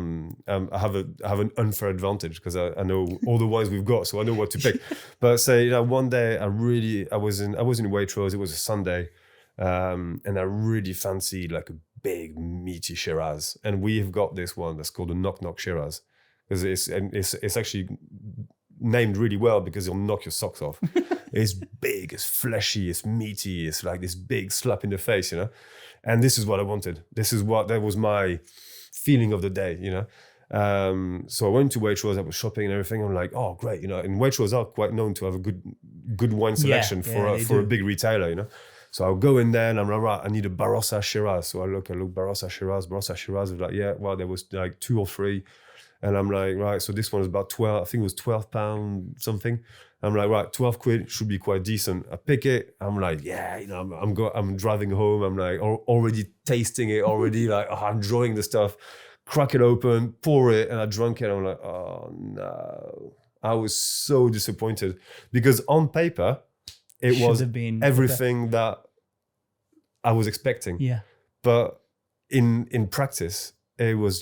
have an unfair advantage, because I know all the wines we've got, so I know what to pick. But say, one day I was in Waitrose. It was a Sunday, and I really fancied like a big meaty Shiraz, and we've got this one that's called a Knock Knock Shiraz, because it's actually named really well, because it'll knock your socks off. It's big, it's fleshy, it's meaty, it's like this big slap in the face, And this is what I wanted. That was my feeling of the day, So I went to Waitrose, I was shopping and everything. I'm like, oh, great, And Waitrose are quite known to have a good wine selection for a big retailer, So I'll go in there and I'm like, right, I need a Barossa Shiraz. So I look Barossa Shiraz. Is like, there was like 2 or 3. And I'm like, right, so this one is about 12, I think it was £12 something. I'm like, right, 12 quid should be quite decent. I pick it. I'm like, yeah, I'm driving home. I'm like already tasting it already. Like, I'm enjoying the stuff. Crack it open, pour it, and I drank it. I'm like, oh no. I was so disappointed, because on paper, it was everything that I was expecting. Yeah. But in practice, it was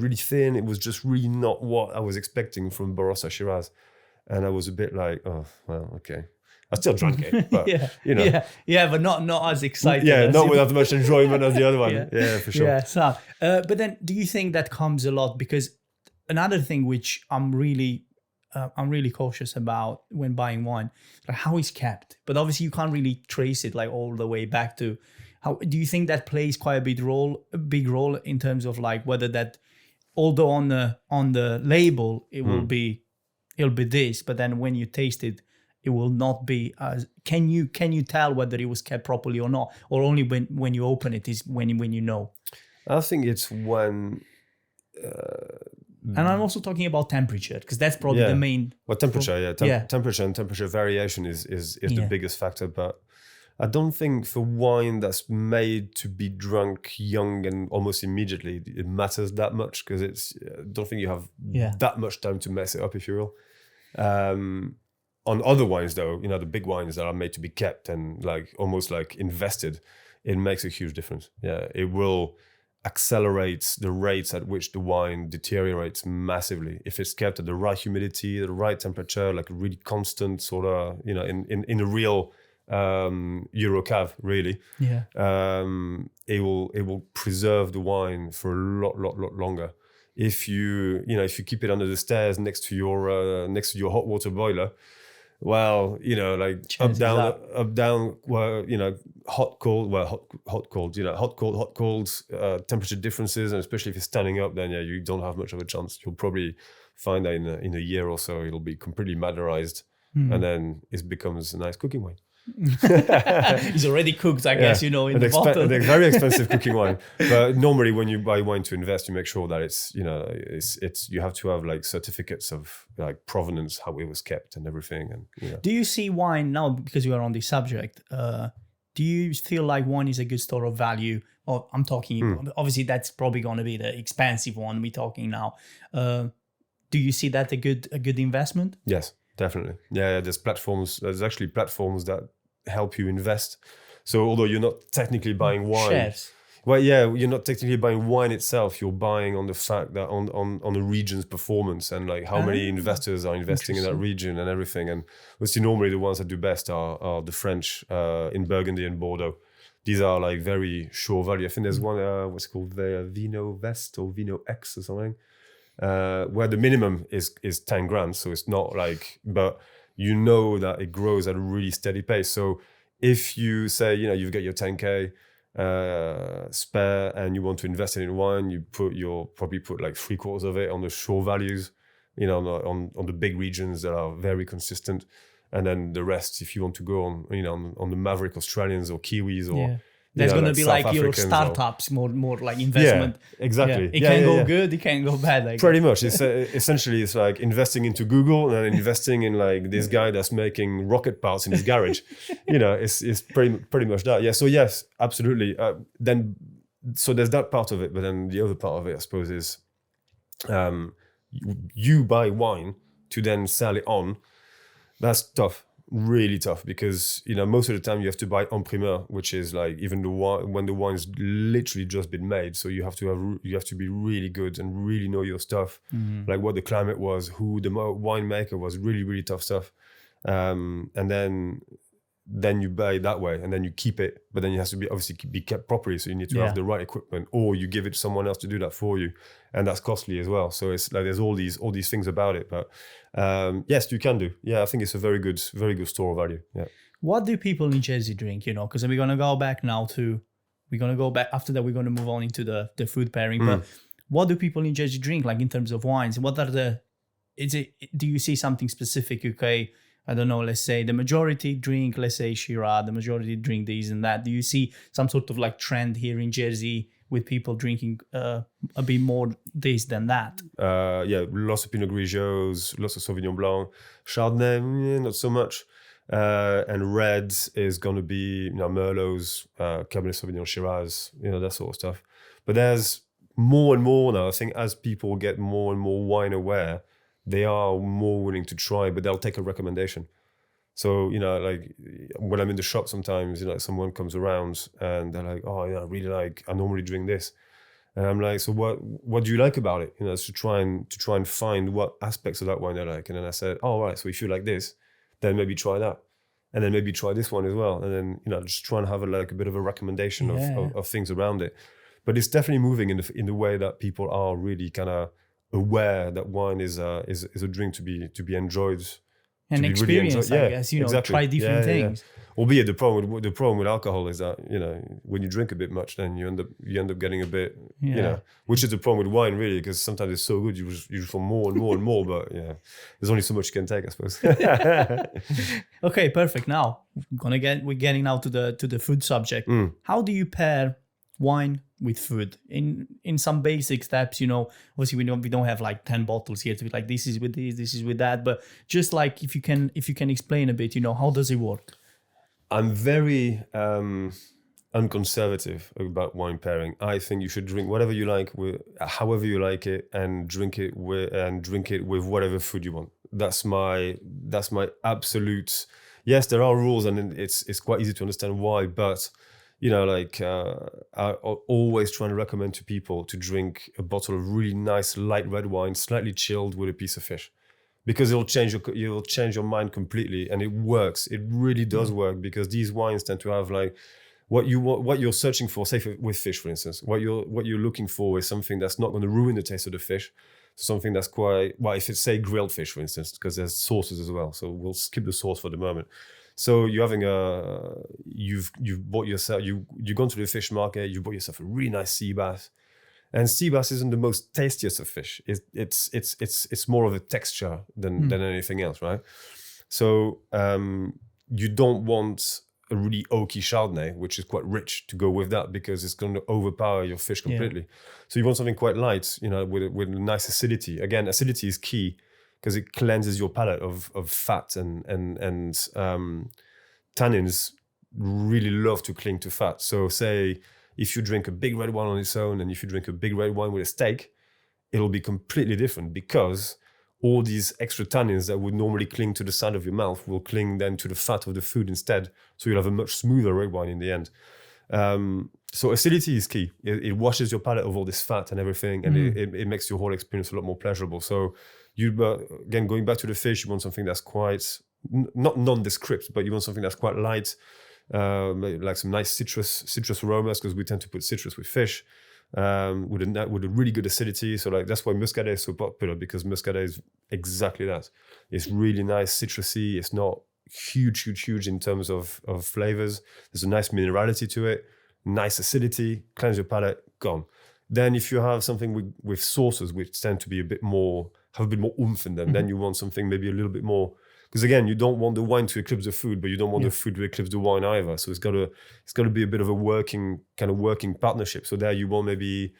really thin. It was just really not what I was expecting from Barossa Shiraz. And I was a bit like, oh, well, okay. I still drank it, but but not as excited. Yeah, as not you- with as much enjoyment as the other one. Yeah. Yeah, for sure. Yeah, so, but then do you think that comes a lot? Because another thing which I'm really cautious about when buying wine, like how it's kept. But obviously you can't really trace it like all the way back to how. Do you think that plays quite a big role in terms of like whether that, although on the label it'll be this, but then when you taste it, it will not be as. Can you tell whether it was kept properly or not, or only when you open it is when you know? I think it's when. And I'm also talking about temperature because that's probably the main. Well, temperature, temperature and temperature variation is the biggest factor. But I don't think for wine that's made to be drunk young and almost immediately, it matters that much because I don't think you have that much time to mess it up, if you will. On other wines, though, the big wines that are made to be kept and like almost like invested, it makes a huge difference. Yeah, it will accelerate the rates at which the wine deteriorates massively if it's kept at the right humidity, the right temperature, like a really constant sort of, in a real Eurocav, really. Yeah. It will preserve the wine for a lot longer. If you keep it under the stairs next to your hot water boiler, well, like Chances up down, well, hot cold, temperature differences, and especially if you're standing up, then you don't have much of a chance. You'll probably find that in a year or so it'll be completely Maderized, and then it becomes a nice cooking wine. It's already cooked, I guess, in the bottle. A very expensive cooking wine. But normally when you buy wine to invest, you make sure that it's you have to have like certificates of like provenance, how it was kept and everything. And Do you see wine now, because you are on this subject, do you feel like wine is a good store of value? Or I'm talking, obviously that's probably going to be the expensive one we're talking now. Do you see that a good investment? Yes. Definitely. Yeah, there's actually platforms that help you invest. So although you're not technically buying wine. Shares. Well, yeah, you're not technically buying wine itself. You're buying on the fact that on the region's performance and like how many investors are investing in that region and everything. And obviously normally the ones that do best are the French in Burgundy and Bordeaux. These are like very sure value. I think there's one, what's called the Vino Vest or Vino X or something. Where the minimum is 10 grams, so it's not like, but that it grows at a really steady pace. So if you say, you've got your 10k spare and you want to invest in wine, you'll probably put like 3/4 of it on the shore values, on the big regions that are very consistent, and then the rest, if you want to go on the Maverick Australians or Kiwis or. There's going to like be South like your Africans startups, more like investment. Yeah, exactly. It can go good, it can go bad. Like pretty much. It's essentially it's like investing into Google and then investing in like this guy that's making rocket parts in his garage. It's pretty much that. Yeah. So yes, absolutely. So there's that part of it, but then the other part of it, I suppose, is you buy wine to then sell it on. That's tough. Really tough because most of the time you have to buy en primeur, which is like even the wine when the wine's literally just been made. So you have to be really good and really know your stuff, like what the climate was, who the winemaker was. Really tough stuff, and then you buy it that way, and then you keep it. But then it has to be kept properly. So you need to have the right equipment, or you give it to someone else to do that for you, and that's costly as well. So it's like there's all these things about it. But yes, you can do. Yeah, I think it's a very good store of value. Yeah. What do people in Jersey drink? Because we're gonna go back now after that. We're gonna move on into the food pairing. But what do people in Jersey drink? Like in terms of wines, what are do you see something specific? Okay. I don't know, let's say the majority drink, let's say Shiraz, the majority drink this and that. Do you see some sort of like trend here in Jersey with people drinking a bit more this than that? Yeah, lots of Pinot Grigios, lots of Sauvignon Blanc. Chardonnay, not so much. And red is going to be Merlots, Cabernet Sauvignon, Shiraz, that sort of stuff. But there's more and more now. I think as people get more and more wine aware, they are more willing to try, but they'll take a recommendation. So, like when I'm in the shop sometimes, someone comes around and they're like, oh, I really like, I normally drink this. And I'm like, so what do you like about it? It's to try and find what aspects of that wine I like. And then I said, oh, right, so if you like this, then maybe try that. And then maybe try this one as well. And then, just try and have a bit of a recommendation of things around it. But it's definitely moving in the way that people are really kind of aware that wine is a drink to be enjoyed. And experience, really I guess, exactly. Try different things. Yeah. Albeit the problem with alcohol is that, when you drink a bit much, then you end up getting a bit, which is the problem with wine really, because sometimes it's so good you just want more and more and more, but there's only so much you can take, I suppose. Okay, perfect. Now we're getting now to the food subject. How do you pair wine with food in some basic steps? Obviously we don't have like 10 bottles here to be like, this is with this is with that, but just like if you can explain a bit, how does it work? I'm very unconservative about wine pairing. I think you should drink whatever you like, however you like it, and drink it with whatever food you want. That's my absolute. Yes, there are rules, and it's quite easy to understand why, but I always try and recommend to people to drink a bottle of really nice light red wine, slightly chilled, with a piece of fish, because you'll change your mind completely, and it works. It really does work, because these wines tend to have like what you're searching for. Say with fish, for instance, what you're looking for is something that's not going to ruin the taste of the fish. Something that's quite well. If it's say grilled fish, for instance, because there's sauces as well. So we'll skip the sauce for the moment. So you're having you've bought yourself, you've gone to the fish market, you bought yourself a really nice sea bass, and sea bass isn't the most tastiest of fish. It's more of a texture than anything else, right? So you don't want a really oaky Chardonnay, which is quite rich, to go with that, because it's going to overpower your fish completely. Yeah. So you want something quite light, with a nice acidity. Again, acidity is key, because it cleanses your palate of fat and tannins really love to cling to fat. So say if you drink a big red wine on its own, and if you drink a big red wine with a steak, it'll be completely different, because all these extra tannins that would normally cling to the side of your mouth will cling then to the fat of the food instead. So you'll have a much smoother red wine in the end. So acidity is key. It washes your palate of all this fat and everything, and it makes your whole experience a lot more pleasurable. So again, going back to the fish, you want something that's quite, not nondescript, but you want something that's quite light, like some nice citrus aromas, because we tend to put citrus with fish, with a really good acidity. So like that's why Muscadet is so popular, because Muscadet is exactly that. It's really nice citrusy. It's not huge in terms of flavors. There's a nice minerality to it, nice acidity, cleanse your palate, gone. Then if you have something with sauces, which tend to be have a bit more oomph in them, then you want something maybe a little bit more, because again, you don't want the wine to eclipse the food, but you don't want the food to eclipse the wine either. So it's got to be a bit of a working partnership. So there you want maybe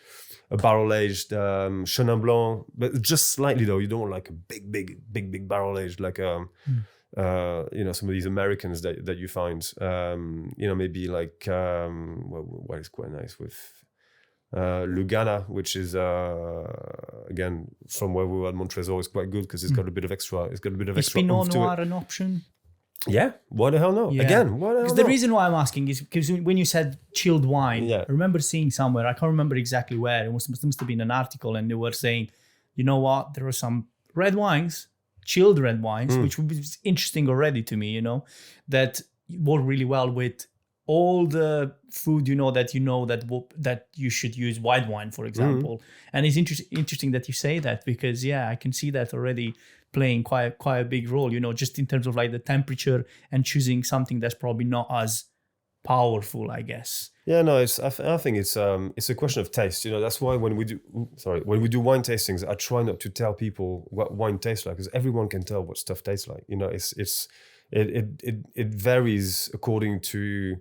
a barrel aged Chenin Blanc, but just slightly though. You don't want like a big barrel aged like some of these Americans that you find. Maybe like what is quite nice with Lugana, which is again from where we were at Montresor, is quite good, because it's got a bit of extra. It's got a bit of extra. Is Pinot Noir an option? Yeah, why the hell not? Yeah. Again, why the hell not? The reason why I'm asking is because when you said chilled wine, I remember seeing somewhere, I can't remember exactly where, it must have been an article, and they were saying, you know what, there are some red wines, chilled red wines, which would be interesting already to me, that work really well with all the food, that you should use white wine, for example. And it's interesting that you say that, because I can see that already playing quite a big role, just in terms of like the temperature and choosing something that's probably not as powerful, I guess. Yeah, no, I think it's a question of taste. That's why when we do wine tastings, I try not to tell people what wine tastes like, because everyone can tell what stuff tastes like. It varies according to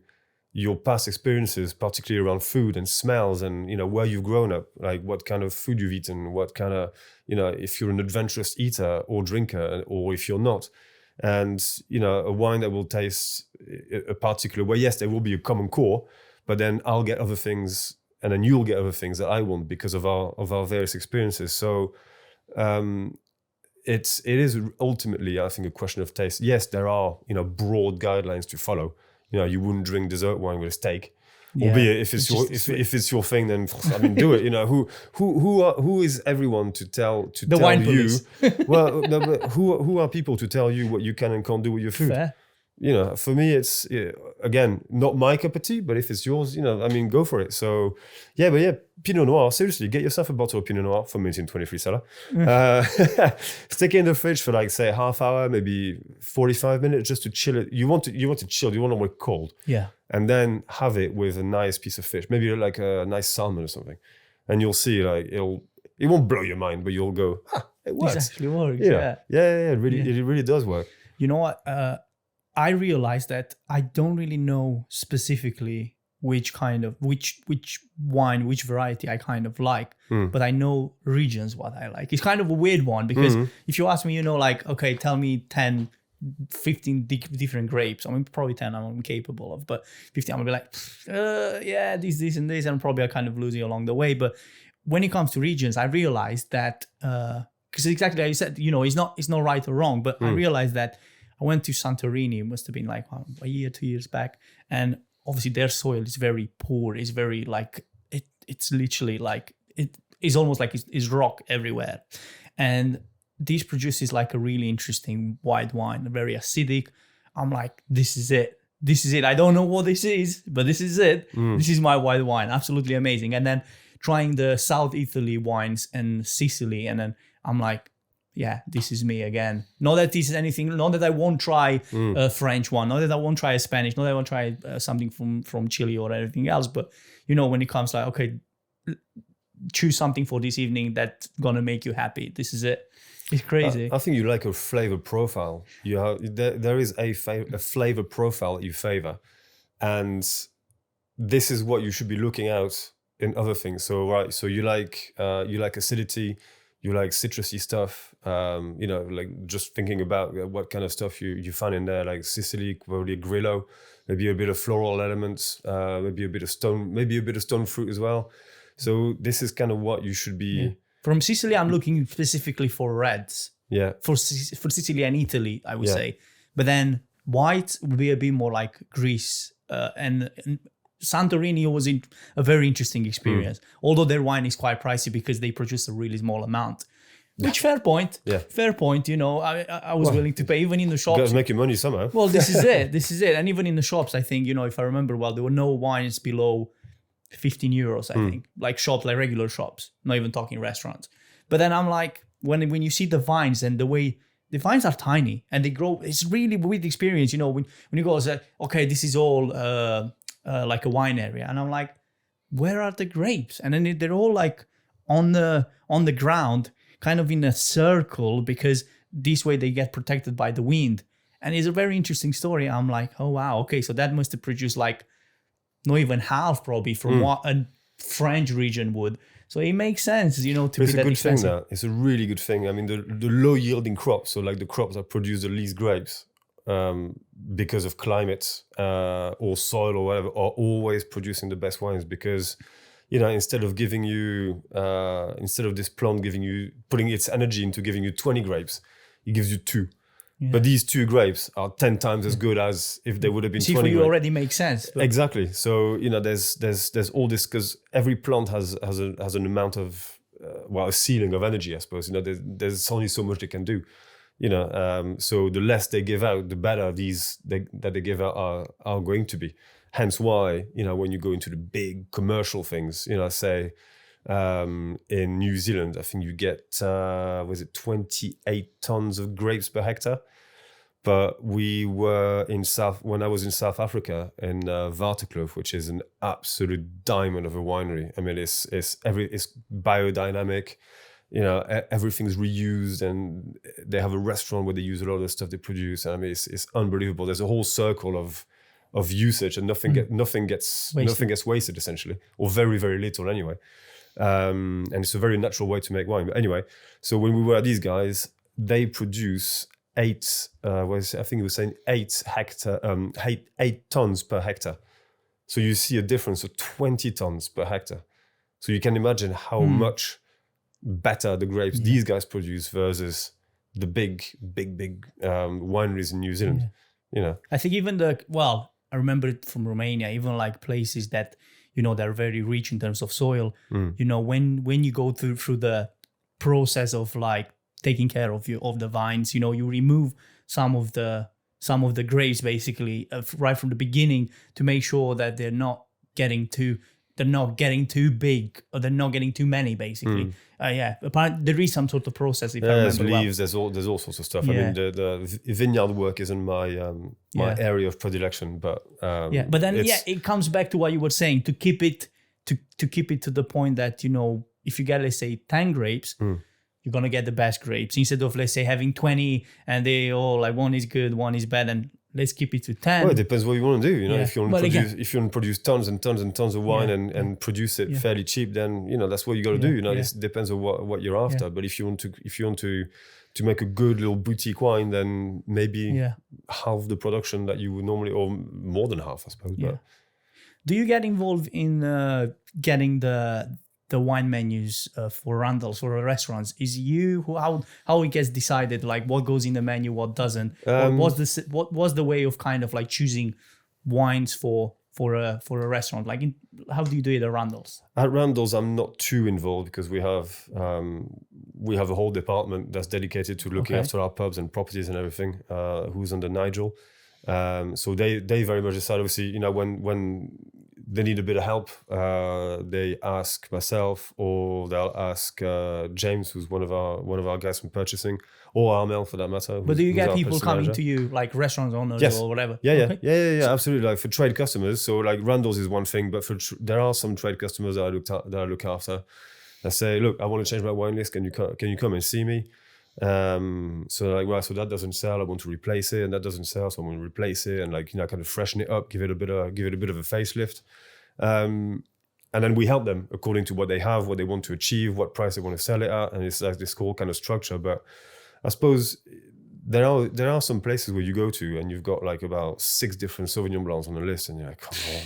your past experiences, particularly around food and smells, and where you've grown up, like what kind of food you've eaten, what kind of if you're an adventurous eater or drinker, or if you're not. And a wine that will taste a particular way, yes, there will be a common core, but then I'll get other things, and then you'll get other things that I want, because of our various experiences. So it is ultimately, I think, a question of taste. Yes, there are, broad guidelines to follow. You wouldn't drink dessert wine with a steak. Yeah, albeit if it's your if it's your thing, then I mean, do it. Who is everyone to tell the wine you? police. Well, no, but who are people to tell you what you can and can't do with your food? Fair. For me, it's again not my cup of tea, but if it's yours, I mean, go for it. So, Pinot Noir. Seriously, get yourself a bottle of Pinot Noir from 1823 Cellar. Stick it in the fridge for like say a half hour, maybe 45 minutes, just to chill it. You want to chill. You want to work cold. Yeah. And then have it with a nice piece of fish, maybe like a nice salmon or something, and you'll see like it won't blow your mind, but you'll go, it works. It actually works. Yeah. It really does work. You know what? I realized that I don't really know specifically which wine, which variety I kind of like, but I know regions what I like. It's kind of a weird one because if you ask me, like, okay, tell me 10, 15 different grapes. I mean, probably 10 I'm incapable of, but 15 I'm gonna be like, this and this, and probably I kind of lose it along the way. But when it comes to regions, I realized that because exactly like you said, it's not right or wrong, but I realized that I went to Santorini. It must have been like a year, 2 years back, and obviously their soil is very poor. It's very like it's literally like it is almost like it's rock everywhere, and this produces like a really interesting white wine, very acidic. I'm like, this is it. I don't know what this is, but this is it. This is my white wine. Absolutely amazing. And then trying the South Italy wines and Sicily, and then I'm like, yeah, this is me again. Not that this is anything, not that I won't try a French one, not that I won't try a Spanish, not that I won't try something from Chile or anything else. But, when it comes like, okay, choose something for this evening that's going to make you happy. This is it. It's crazy. I think you like a flavor profile. There is a flavor profile that you favor. And this is what you should be looking out in other things. So you like acidity, you like citrusy stuff, like just thinking about what kind of stuff you find in there, like Sicily, probably Grillo, maybe a bit of floral elements, maybe a bit of stone fruit as well. So this is kind of what you should be. Yeah. From Sicily, I'm looking specifically for reds. Yeah. For Sicily and Italy, I would say. But then white would be a bit more like Greece. And Santorini was a very interesting experience. Although their wine is quite pricey because they produce a really small amount. Which fair point. Yeah. Fair point. I was willing to pay even in the shops. You guys make your money somehow. Well, this is it. And even in the shops, I think, if I remember well, there were no wines below 15 euros, I think, like shops, like regular shops, not even talking restaurants. But then I'm like, when you see the vines and the way the vines are tiny and they grow, it's really weird experience. When you go and say, okay, this is all like a wine area, and I'm like, where are the grapes? And then they're all like on the ground, kind of in a circle, because this way they get protected by the wind. And it's a very interesting story. I'm like, oh wow, okay, so that must have produced like not even half probably from what a French region would. So it makes sense, to be that expensive. It's a good thing that. It's a really good thing. I mean, the low yielding crops, so like the crops that produce the least grapes because of climate or soil or whatever, are always producing the best wines because, instead of this plant putting its energy into giving you 20 grapes, it gives you 2. Yeah. But these 2 grapes are 10 times as good as if they would have been 20 for you grapes. Already makes sense. But... Exactly. So, there's all this, because every plant has an amount of, a ceiling of energy, I suppose. There's only so much they can do. So the less they give out, the better that they give out are going to be. Hence why, when you go into the big commercial things, say, in New Zealand, I think you get 28 tons of grapes per hectare. But we were when I was in South Africa in Waterkloof, which is an absolute diamond of a winery. I mean, it's biodynamic. Everything's reused, and they have a restaurant where they use a lot of the stuff they produce. And I mean, it's unbelievable. There's a whole circle of usage, and nothing gets wasted essentially, or very, very little anyway. And it's a very natural way to make wine. But anyway, so when we were at these guys, they produce 8 tons per hectare. So you see a difference of 20 tons per hectare. So you can imagine how much better the grapes these guys produce versus the big wineries in New Zealand. You know, I think even I remember it from Romania, even like places that, you know, they're very rich in terms of soil. You know, when you go through the process of like taking care of the vines, you know, you remove some of the grapes basically right from the beginning to make sure that they're not getting too big or they're not getting too many basically. Apparently there is some sort of process if I there's remember leaves, there's all sorts of stuff. I mean, the vineyard work isn't my area of predilection, but but then it comes back to what you were saying, to keep it to the point that, you know, if you get, let's say, 10 grapes, you're gonna get the best grapes instead of, let's say, having 20 and they all like one is good, one is bad, and let's keep it to 10. Well, it depends what you want to do. You know, if you want to produce tons and tons and tons of wine and produce it fairly cheap, then, you know, that's what you got to do. You know, it depends on what you're after. But if you want to make a good little boutique wine, then maybe half the production that you would normally, or more than half, I suppose. But do you get involved in getting the wine menus for Randalls, for restaurants? Is how it gets decided, like what goes in the menu, what doesn't? What was the way of kind of like choosing wines for a restaurant? Like how do you do it at Randalls? At Randalls, I'm not too involved because we have a whole department that's dedicated to looking after our pubs and properties and everything. Who's under Nigel? So they very much decide. Obviously, you know, when they need a bit of help, they ask myself, or they'll ask James, who's one of our guys from purchasing, or Armel for that matter. But do you get people coming to you, like restaurant owners or whatever? Yeah, absolutely. Like for trade customers, so like Randalls is one thing, but there are some trade customers that I look after. I say, look, I want to change my wine list. Can you come and see me? So like, well, so that doesn't sell, I want to replace it, and that doesn't sell, so I want to replace it, and like, you know, kind of freshen it up, give it a bit of a facelift, and then we help them according to what they have, what they want to achieve, what price they want to sell it at, and it's like this whole kind of structure. But I suppose there are some places where you go to and you've got like about 6 different Sauvignon Blancs on the list, and you're like, come on.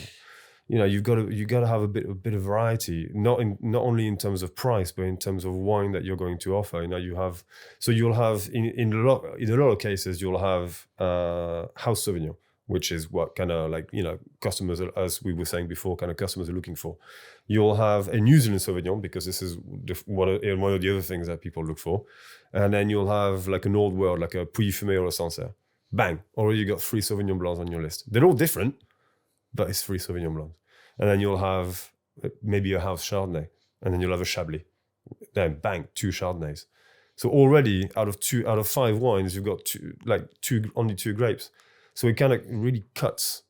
You know, you got to have a bit of variety, not only in terms of price, but in terms of wine that you're going to offer. You know, you'll have in a lot of cases you'll have house Sauvignon, which is what kind of like, you know, customers, as we were saying before, kind of customers are looking for. You'll have a New Zealand Sauvignon, because this is one of the other things that people look for, and then you'll have like an old world, like a Puy-Fumé or a Sancerre. Bang! Already you got 3 Sauvignon Blancs on your list. They're all different, but it's 3 Sauvignon Blancs. And then you'll have maybe a house Chardonnay, and then you'll have a Chablis. Then bang, 2 Chardonnays. So already out of 5 wines, you've got only 2 grapes. So it kind of really cuts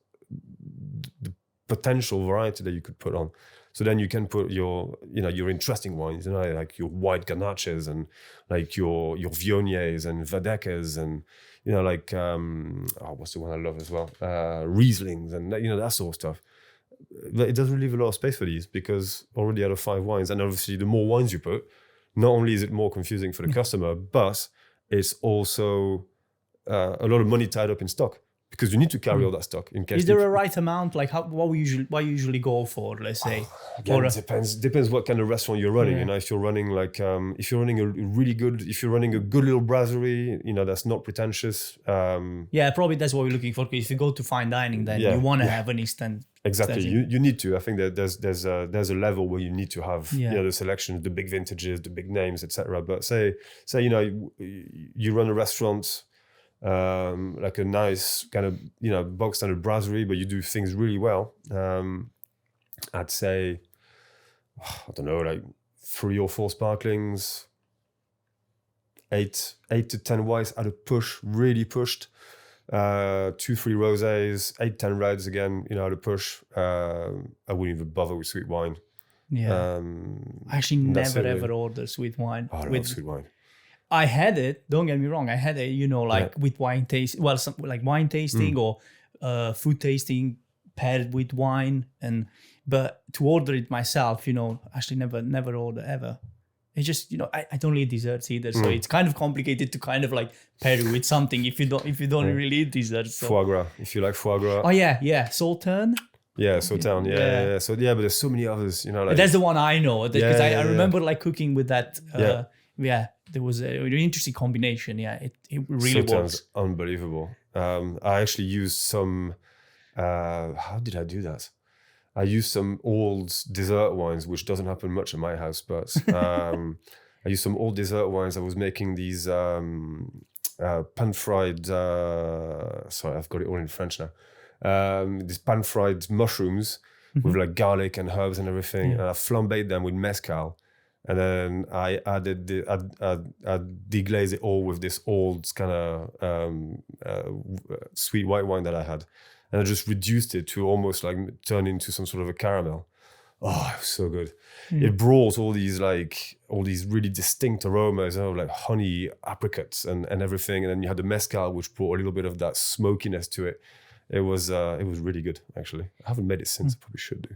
the potential variety that you could put on. So then you can put your interesting wines, you know, like your white Grenaches and like your Viogniers and Verdeckers and, you know, like what's the one I love as well? Rieslings and, you know, that sort of stuff. But it doesn't leave a lot of space for these, because already out of 5 wines, and obviously the more wines you put, not only is it more confusing for the customer, but it's also a lot of money tied up in stock, because you need to carry all that stock in case. Is there a right amount? Like what you usually go for? Let's say. Again, it depends what kind of restaurant you're running. You know, if you're running like if you're running a good little brasserie, you know, that's not pretentious. Probably that's what we're looking for. Because if you go to fine dining, then you want to have an instant. Exactly, you need to. I think that there's a level where you need to have you know, the selections, the big vintages, the big names, etc. But say you know, you run a restaurant, like a nice kind of, you know, bog standard brasserie, but you do things really well. I'd say, I don't know, like 3 or 4 sparklings, 8 to 10 whites at a push, really pushed. 2-3 rosés, 8-10 reds again, you know, at a push. I wouldn't even bother with sweet wine. I actually never ever order sweet wine. I love sweet wine. I had it, don't get me wrong, I had it, you know, like with wine taste, well, some like wine tasting or food tasting paired with wine, but to order it myself, you know, actually never order ever. It's just, you know, I don't eat desserts either, so it's kind of complicated to kind of like pair it with something if you don't really eat desserts. So. Foie gras, if you like foie gras. Oh yeah, Sauterne. Yeah, Sauterne. Yeah. So but there's so many others, you know. Like, that's the one I know, because I remember like cooking with that there was an interesting combination. Yeah, it really works. Unbelievable. I actually used some. How did I do that? I used some old dessert wines, which doesn't happen much in my house, but I used some old dessert wines. I was making these pan-fried. Sorry, I've got it all in French now. These pan-fried mushrooms with like garlic and herbs and everything, and I flambéed them with mezcal, and then I added I deglazed it all with this old kind of sweet white wine that I had, and I just reduced it to almost like turn into some sort of a caramel. Oh, it was so good. It brought all these really distinct aromas, like honey, apricots and everything. And then you had the mezcal, which brought a little bit of that smokiness to it. It was really good, actually. I haven't made it since. I probably should do.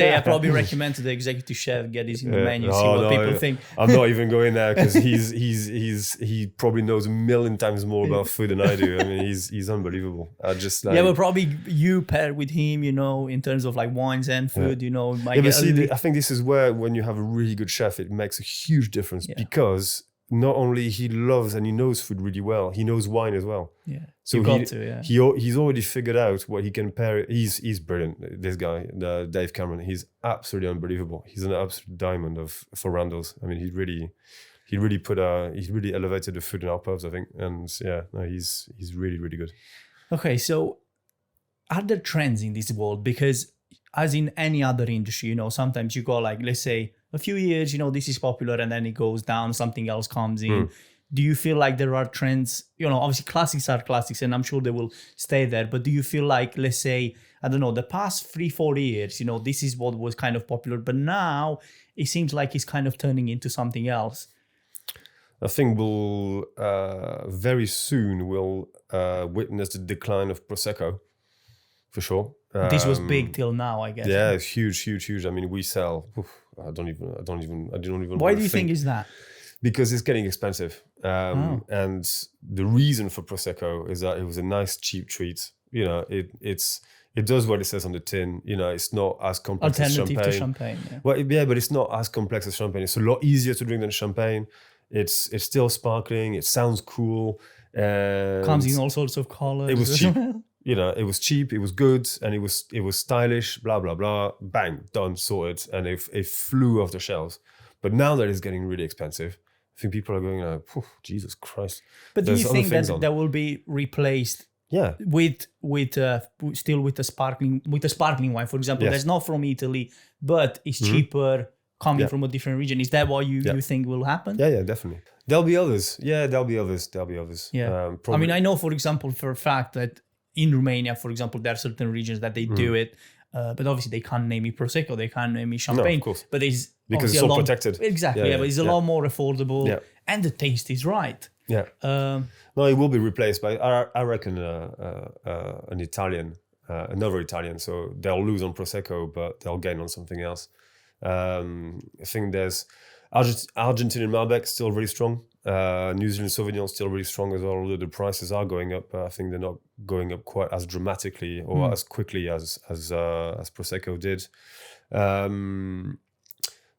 I probably recommend to the executive chef, get this in the menu, see what people think. I'm not even going there because he probably knows a million times more about food than I do. I mean, he's unbelievable. But probably you pair with him, in terms of like wines and food, I think this is where when you have a really good chef, it makes a huge difference because not only he loves and he knows food really well, he knows wine as well. Yeah. So he's already figured out what he can pair. He's brilliant. This guy, Dave Cameron, he's absolutely unbelievable. He's an absolute diamond for Randalls. I mean, he really elevated the food in our pubs, I think. And he's really, really good. Okay, so are there trends in this world? Because as in any other industry, sometimes you go like, let's say a few years, this is popular and then it goes down, something else comes in. Do you feel like there are trends, obviously classics are classics and I'm sure they will stay there, but do you feel like, let's say, I don't know, the past 3-4 years, this is what was kind of popular, but now it seems like it's kind of turning into something else? I think we'll very soon witness the decline of Prosecco, for sure. This was big till now, I guess. Yeah, it's huge. I mean, we sell. I don't even. Why do you think is that? Because it's getting expensive, and the reason for Prosecco is that it was a nice cheap treat. It does what it says on the tin. It's not as complex as champagne. Alternative to champagne. Yeah. Well, but it's not as complex as champagne. It's a lot easier to drink than champagne. It's still sparkling. It sounds cool. Comes in all sorts of colors. It was cheap. It was cheap, it was good, and it was stylish, blah, blah, blah, bang, done, sorted, and it flew off the shelves. But now that it's getting really expensive, I think people are going like, Jesus Christ. But do you think that will be replaced with still with the sparkling wine, for example, that's not from Italy, but it's cheaper coming from a different region? Is that what you think will happen? Yeah, definitely. There'll be others. Yeah, there'll be others. Yeah. I mean, I know, for example, for a fact that in Romania, for example, there are certain regions that they do it, but obviously they can't name it Prosecco, they can't name it champagne. No, of course. But it's because it's so protected. Exactly, but it's a lot more affordable, and the taste is right. Yeah. No, it will be replaced by, I reckon, an Italian, another Italian. So they'll lose on Prosecco, but they'll gain on something else. I think there's Argentinian Malbec still really strong. New Zealand Sauvignon still really strong as well, although the prices are going up. I think they're not going up quite as dramatically or as quickly as Prosecco did. I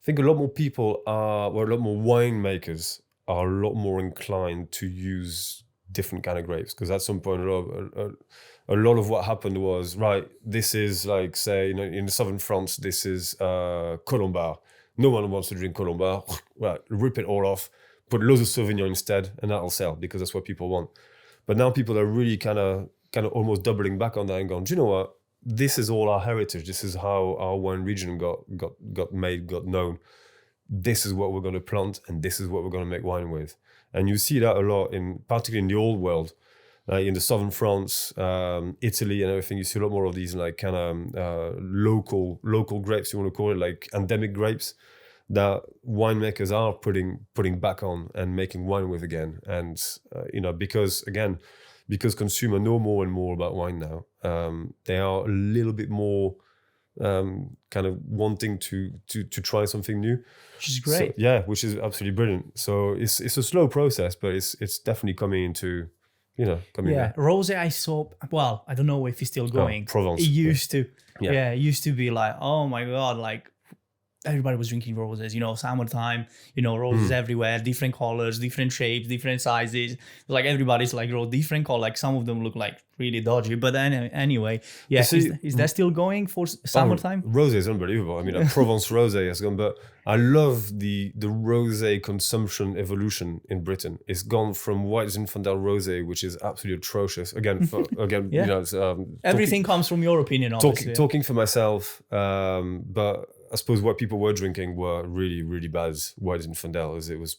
think a lot more people a lot more winemakers are a lot more inclined to use different kind of grapes, because at some point a lot of what happened was, right, this is like, say, in the southern France, this is Colombard. No one wants to drink Colombard. Right, rip it all off, put loads of Sauvignon instead, and that'll sell because that's what people want. But now people are really kind of almost doubling back on that and going, do you know what? This is all our heritage. This is how our wine region got made, got known. This is what we're going to plant, and this is what we're going to make wine with. And you see that a lot, particularly in the old world, like in the southern France, Italy, and everything. You see a lot more of these like kind of local grapes, you want to call it, like endemic grapes, that winemakers are putting back on and making wine with again. And because consumers know more and more about wine now, they are a little bit more kind of wanting to try something new, which is great. So, which is absolutely brilliant. So it's a slow process, but it's definitely coming into coming. Yeah, rosé I saw. Well, I don't know if it's still going. Provence. It used to. Yeah, it used to be like, oh my god, like everybody was drinking roses, summertime, roses everywhere, different colors, different shapes, different sizes. Like everybody's like different color. Like some of them look like really dodgy, but anyway, yeah. Is that still going for summertime? Rosé is unbelievable. I mean, Provence rosé has gone, but I love the rosé consumption evolution in Britain. It's gone from White Zinfandel rosé, which is absolutely atrocious. Again, Yeah. it's, Everything comes from your opinion, obviously. talking for myself, but I suppose what people were drinking were really, really bad White Zinfandel, as it was,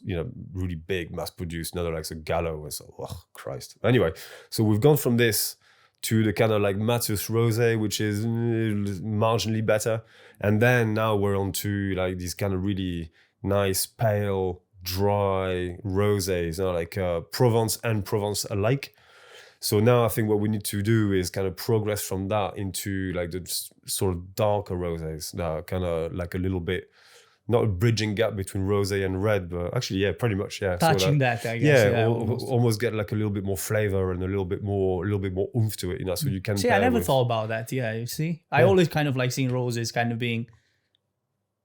really big, mass-produced. Another like a Gallo was, oh Christ. Anyway, so we've gone from this to the kind of like Matus rosé, which is marginally better, and then now we're on to like these kind of really nice, pale, dry rosés, like Provence and Provence alike. So now I think what we need to do is kind of progress from that into like the sort of darker rosés that are kind of like a little bit, not a bridging gap between rosé and red, but actually, yeah, pretty much, yeah. Touching that, I guess. Yeah, almost get like a little bit more flavor and a little bit more oomph to it, so you can. See, I never thought about that. Yeah, you see, I always kind of like seeing roses kind of being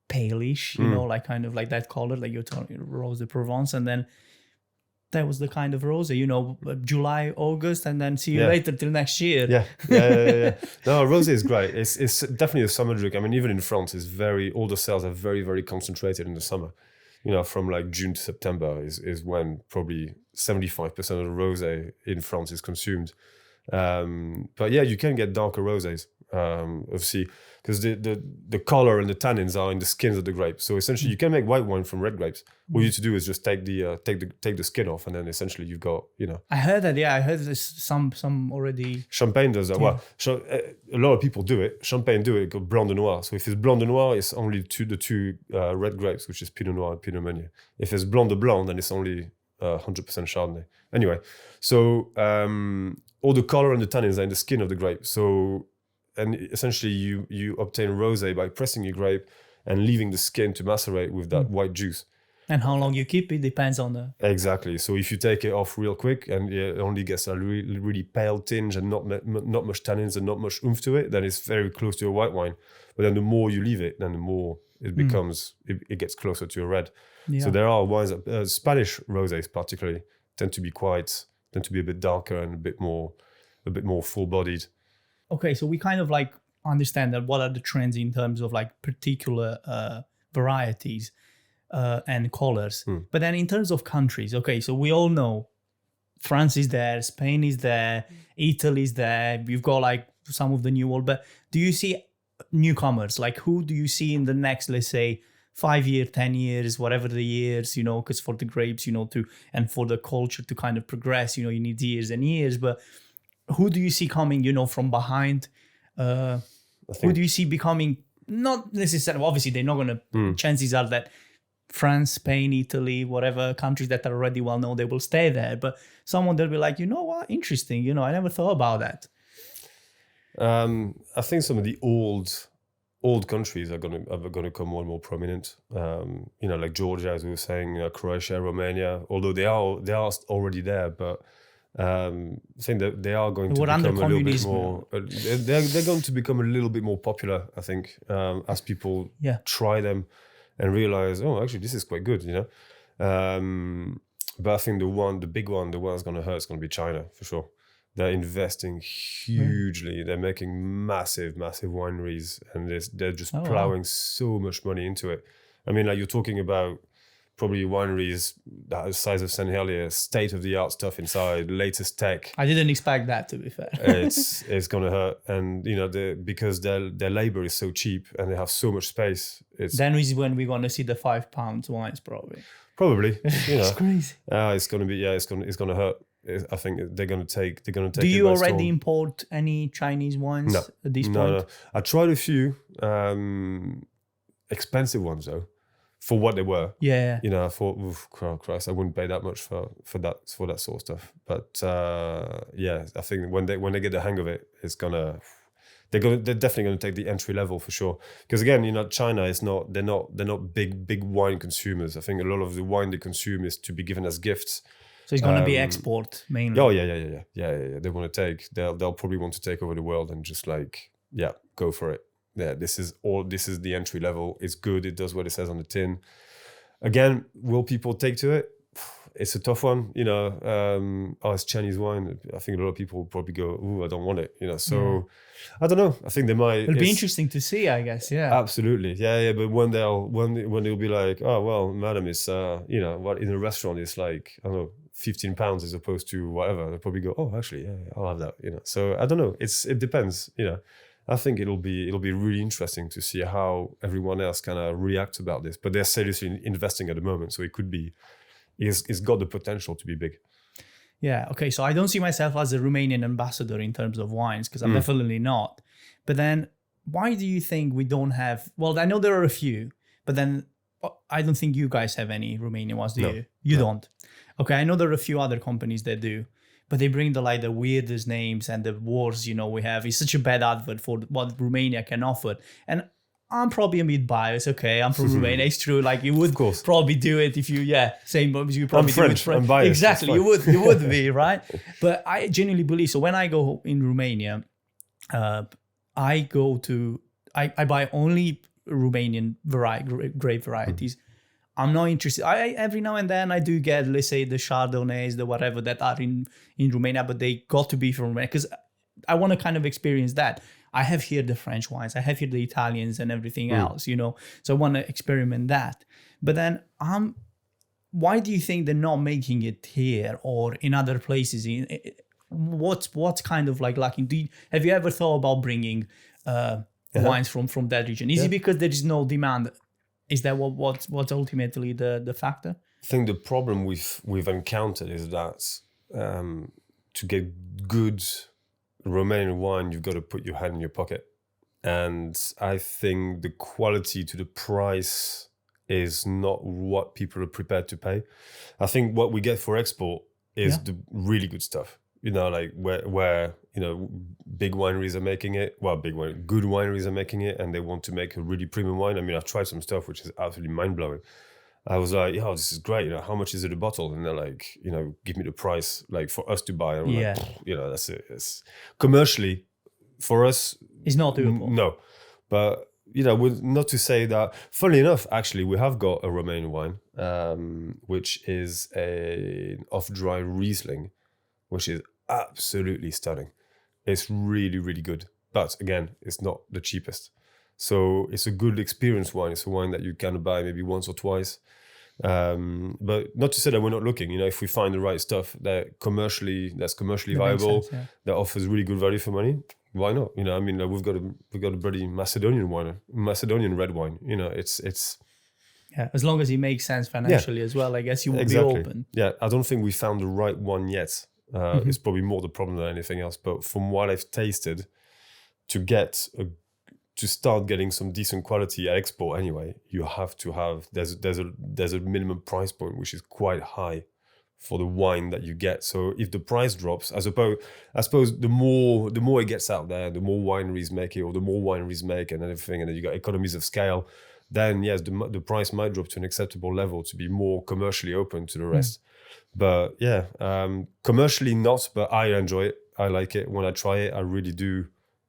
palish, like kind of like that color, like you're talking Rose de Provence, and then that was the kind of rosé, July, August, and then see you later till next year. Yeah. No, rosé is great. It's definitely a summer drink. I mean, even in France, all the sales are very, very concentrated in the summer. From like June to September is when probably 75% of the rosé in France is consumed. But yeah, you can get darker rosés, obviously, because the color and the tannins are in the skins of the grapes. So essentially, you can make white wine from red grapes. All you need to do is just take the skin off, and then essentially you've got, I heard that. Yeah, I heard this. Some already. Champagne does that. Yeah. Well, a lot of people do it. Champagne do it. Called Blanc de Noir. So if it's Blanc de Noir, it's only the two red grapes, which is Pinot Noir and Pinot Meunier. If it's Blanc de Blanc, then it's only 100% Chardonnay. Anyway, so all the color and the tannins are in the skin of the grape. So, and essentially you obtain rosé by pressing your grape and leaving the skin to macerate with that white juice. And how long you keep it depends on the... Exactly. So if you take it off real quick and it only gets a really, really pale tinge and not much tannins and not much oomph to it, then it's very close to a white wine. But then the more you leave it, then the more it becomes, it gets closer to a red. Yeah. So there are wines, Spanish rosés particularly, tend to be a bit darker and a bit more full-bodied. Okay, so we kind of like understand that what are the trends in terms of like particular varieties and colors. But then in terms of countries, okay, so we all know France is there, Spain is there, Italy is there. We've got like some of the new world, but do you see newcomers? Like who do you see in the next, let's say, 5 years, 10 years, whatever the years, because for the grapes, and for the culture to kind of progress, you need years and years. But who do you see coming, from behind? Who do you see becoming, not necessarily, obviously they're not going to, chances are that France, Spain, Italy, whatever countries that are already well known, they will stay there. But someone they'll be like, you know what, interesting, I never thought about that. I think some of the old countries are going to become more and more prominent. Like Georgia, as we were saying, Croatia, Romania, although they are already there, but I think that they are going to become a little bit more. They're going to become a little bit more popular, I think, as people try them and realize, oh, actually, this is quite good, But I think the big one that's going to hurt is going to be China for sure. They're investing hugely. They're making massive wineries, and they're just plowing so much money into it. I mean, like you're talking about probably wineries that are the size of St. Helier, state-of-the-art stuff inside, latest tech. I didn't expect that, to be fair. It's going to hurt. And, because their labor is so cheap and they have so much space. Then is when we're going to see the £5 wines, probably. Probably, It's crazy. It's going to be, it's going to hurt. I think they're going to take. Do you already import any Chinese wines at this point? No. I tried a few expensive ones though, for what they were. Yeah. I thought, oh, Christ, I wouldn't pay that much for that sort of stuff. But I think when they get the hang of it, they're definitely going to take the entry level for sure. Because again, China is not. They're not big wine consumers. I think a lot of the wine they consume is to be given as gifts. So it's going to be export mainly. Oh yeah. They want to take. They'll probably want to take over the world and just go for it. this is the entry level. It's good. It does what it says on the tin. Again, will people take to it? It's a tough one, it's Chinese wine. I think a lot of people will probably go, "Ooh, I don't want it," So I don't know. I think they might. It'll be interesting to see, I guess. Yeah, absolutely, yeah. But when they'll be like, "Oh well, madam, it's what in a restaurant is like, I don't know, £15 as opposed to whatever," they'll probably go, "Oh, actually, yeah, I'll have that." So I don't know. It depends. I think it'll be really interesting to see how everyone else kind of reacts about this. But they're seriously investing at the moment, so it could be. It's got the potential to be big. Yeah. Okay. So I don't see myself as a Romanian ambassador in terms of wines because I'm definitely not. But then, why do you think we don't have? Well, I know there are a few, but then I don't think you guys have any Romanian ones, do you? You don't. Okay. I know there are a few other companies that do, but they bring the weirdest names and the wars. We have. It's such a bad advert for what Romania can offer, and I'm probably a bit biased. Okay, I'm from Romania. It's true. Like you would probably do it if you, same. You probably I'm French. do it. I'm biased. Exactly, you would be right. But I genuinely believe so. When I go in Romania, I buy only Romanian grape varieties. I'm not interested. Every now and then I do get, let's say, the Chardonnays, the whatever that are in Romania, but they got to be from Romania because I want to kind of experience that. I have here the French wines, I have here the Italians and everything else, So I want to experiment that. But then, why do you think they're not making it here or in other places? What's kind of like lacking? Have you ever thought about bringing wines from that region? Is it because there is no demand? Is that what's ultimately the factor? I think the problem we've encountered is that to get good Romanian wine, you've got to put your hand in your pocket. And I think the quality to the price is not what people are prepared to pay. I think what we get for export is the really good stuff. Like where big wineries are making it. Well, good wineries are making it, and they want to make a really premium wine. I mean, I've tried some stuff which is absolutely mind-blowing. I was like, this is great. How much is it a bottle? And they're like, give me the price, like for us to buy. And I'm like, that's it. It's commercially for us. It's not doable. No, but not to say that. Funnily enough, actually, we have got a Romanian wine, which is an off-dry Riesling, which is absolutely stunning. It's really, really good. But again, it's not the cheapest. So it's a good experience wine. It's a wine that you can buy maybe once or twice. But not to say that we're not looking. If we find the right stuff that's commercially viable, sense, that offers really good value for money, why not? I mean, we've got a bloody Macedonian red wine. It's as long as it makes sense financially as well. I guess you will be open. Yeah, I don't think we found the right one yet. It's probably more the problem than anything else. But from what I've tasted, to start getting some decent quality at export anyway, you have to have there's a minimum price point which is quite high for the wine that you get. So if the price drops, I suppose the more it gets out there, the more wineries make it, or the more wineries make and everything, and then you got economies of scale, then yes, the price might drop to an acceptable level to be more commercially open to the rest. But commercially not, but I enjoy it. I like it. When I try it, I really do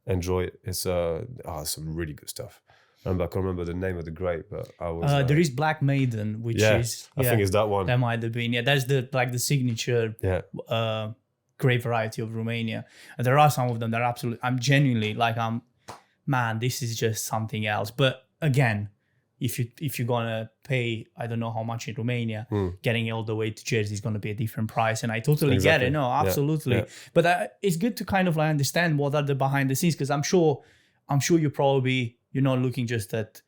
enjoy it. It's some really good stuff. I can't remember the name of the grape, but I was. There is Black Maiden, which is I think it's that one. That might have been that's the signature grape variety of Romania. And there are some of them that are absolutely. I'm genuinely man, this is just something else. But again, if you're gonna pay, I don't know how much in Romania, getting it all the way to Jersey is gonna be a different price, and I totally get it. No, absolutely. Yeah. But it's good to kind of understand what are the behind the scenes, because I'm sure you're not looking just at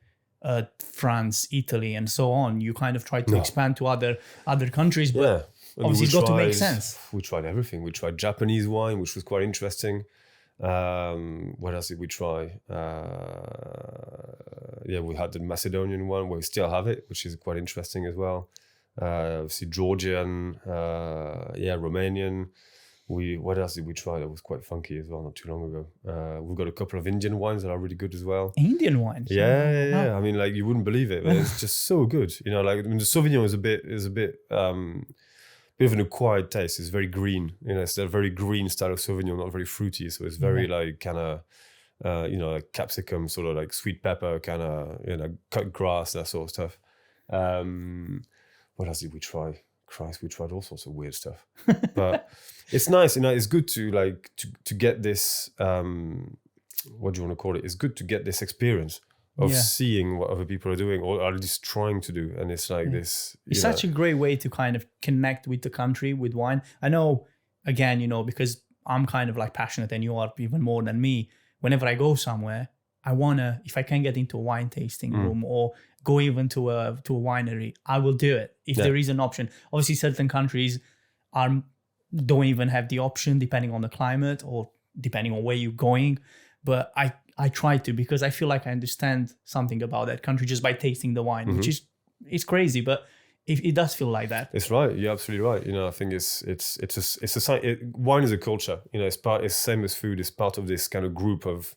France, Italy, and so on. You kind of try to expand to other countries, but obviously it's got to make sense. We tried everything. We tried Japanese wine, which was quite interesting. What else did we try? We had the Macedonian one, where we still have it, which is quite interesting as well. Obviously Georgian, Romanian. What else did we try that was quite funky as well not too long ago? We've got a couple of Indian wines that are really good as well. Indian wines? Yeah. I mean, you wouldn't believe it, but it's just so good. The Sauvignon is a bit of an acquired taste. It's very green. It's a very green style of Sauvignon, not very fruity. So it's very kind of like capsicum, sort of like sweet pepper, kind of, cut grass, that sort of stuff. What else did we try? Christ, we tried all sorts of weird stuff. But it's nice, it's good to like to get this, what do you want to call it? It's good to get this experience of seeing what other people are doing or at least trying to do. And it's like this. It's such a great way to kind of connect with the country, with wine. I know, again, because I'm kind of like passionate and you are even more than me. Whenever I go somewhere, I want to, if I can get into a wine tasting room or go even to a winery, I will do it if there is an option. Obviously, certain countries don't even have the option depending on the climate or depending on where you're going. But I try to, because I feel like I understand something about that country just by tasting the wine, which is, it's crazy, but it does feel like that. It's right. You're absolutely right. I think wine is a culture. It's same as food. It's part of this kind of group of,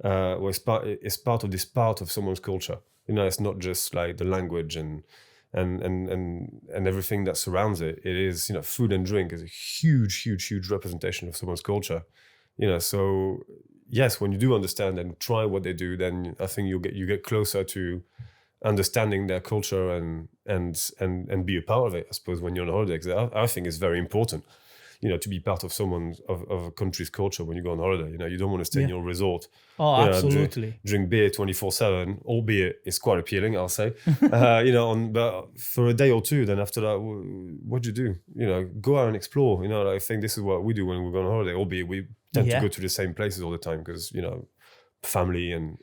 it's part of this part of someone's culture. It's not just like the language and everything that surrounds it. It is, food and drink is a huge representation of someone's culture. So yes, when you do understand and try what they do, then I think you get closer to understanding their culture and be a part of it. I suppose when you're on holiday, because I think it's very important, to be part of of a country's culture when you go on holiday. You don't want to stay in your resort. Oh, absolutely. Drink beer 24/7, albeit it's quite appealing, I'll say. But for a day or two, then after that, what do you do? Go out and explore. I think this is what we do when we go on holiday, albeit we tend to go to the same places all the time because, family and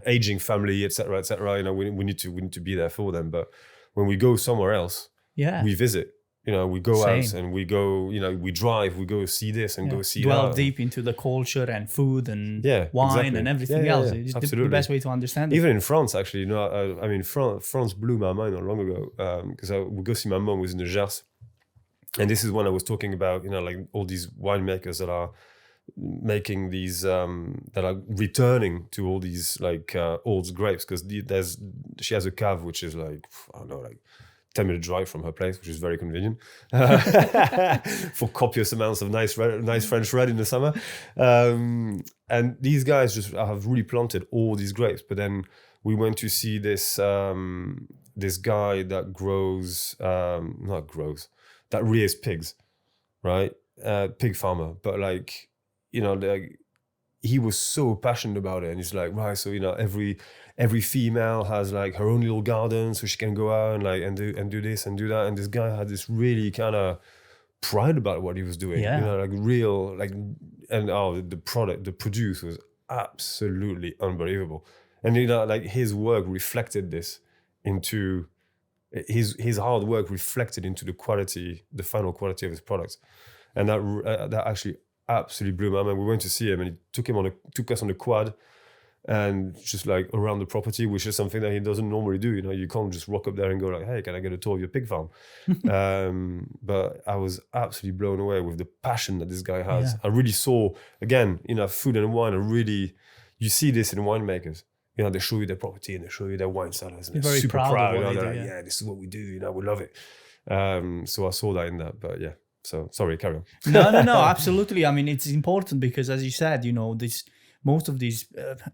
aging family, etc., etc. We need to be there for them. But when we go somewhere else, we visit. We go out and we go. We drive. We go see this and go see that. Dwell deep into the culture and food and wine and everything else. It's the best way to understand it. Even in France, actually, France blew my mind not long ago because we go see my mom who's in the Gers, and this is when I was talking about like all these winemakers that are making these that are returning to all these like old grapes, because she has a cave which is like, I don't know, like 10-minute drive from her place, which is very convenient for copious amounts of nice French red in the summer. And these guys just have really planted all these grapes. But then we went to see this this guy that that rears pigs, right? Pig farmer, but like, he was so passionate about it, and he's like, right, so every female has like her own little garden, so she can go out and like and do this and do that. And this guy had this really kind of pride about what he was doing, like real, like, and the produce was absolutely unbelievable. And like his work reflected this into his hard work reflected into the final quality of his products, and that actually absolutely blew my mind. We went to see him, and he took us on the quad, and just like around the property, which is something that he doesn't normally do. You can't just rock up there and go like, hey, can I get a tour of your pig farm? But I was absolutely blown away with the passion that this guy has. I really saw, again, food and wine are really, you see this in winemakers. They show you their property and they show you their wine cellars, and they're super proud. They're like, this is what we do. We love it. So I saw that in that, but yeah. So sorry, carry on. No, absolutely. I mean, it's important because, as you said, most of these,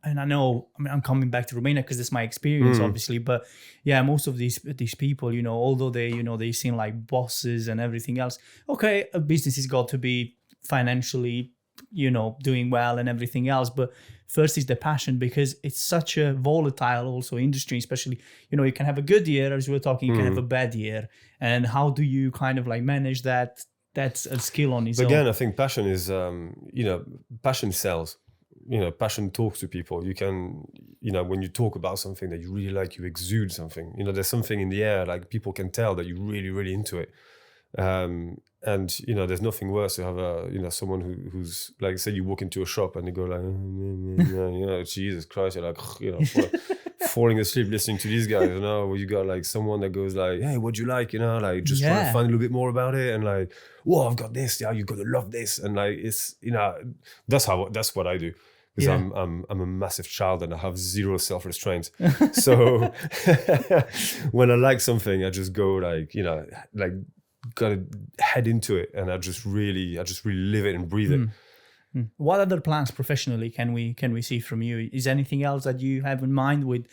and I'm coming back to Romania because that's my experience, obviously. But yeah, most of these people, although they seem like bosses and everything else. Okay, a business has got to be financially, doing well and everything else. But first is the passion, because it's such a volatile also industry, especially, you can have a good year, as we were talking, you can have a bad year. And how do you kind of like manage that? That's a skill on its own. Again, I think passion is, passion sells. Passion talks to people. You can, when you talk about something that you really like, you exude something. There's something in the air, like people can tell that you're really, really into it. And, there's nothing worse to have someone who's like, say you walk into a shop and they go like, Jesus Christ, you're like, falling asleep listening to these guys, where you got like someone that goes like, hey, what'd you like, like just trying to find a little bit more about it, and like, whoa, I've got this, you've got to love this, and like it's, that's what I do, because I'm a massive child and I have zero self-restraint. So when I like something, I just go like, gotta head into it, and I just really live it and breathe it. What other plans professionally can we see from you? Is anything else that you have in mind with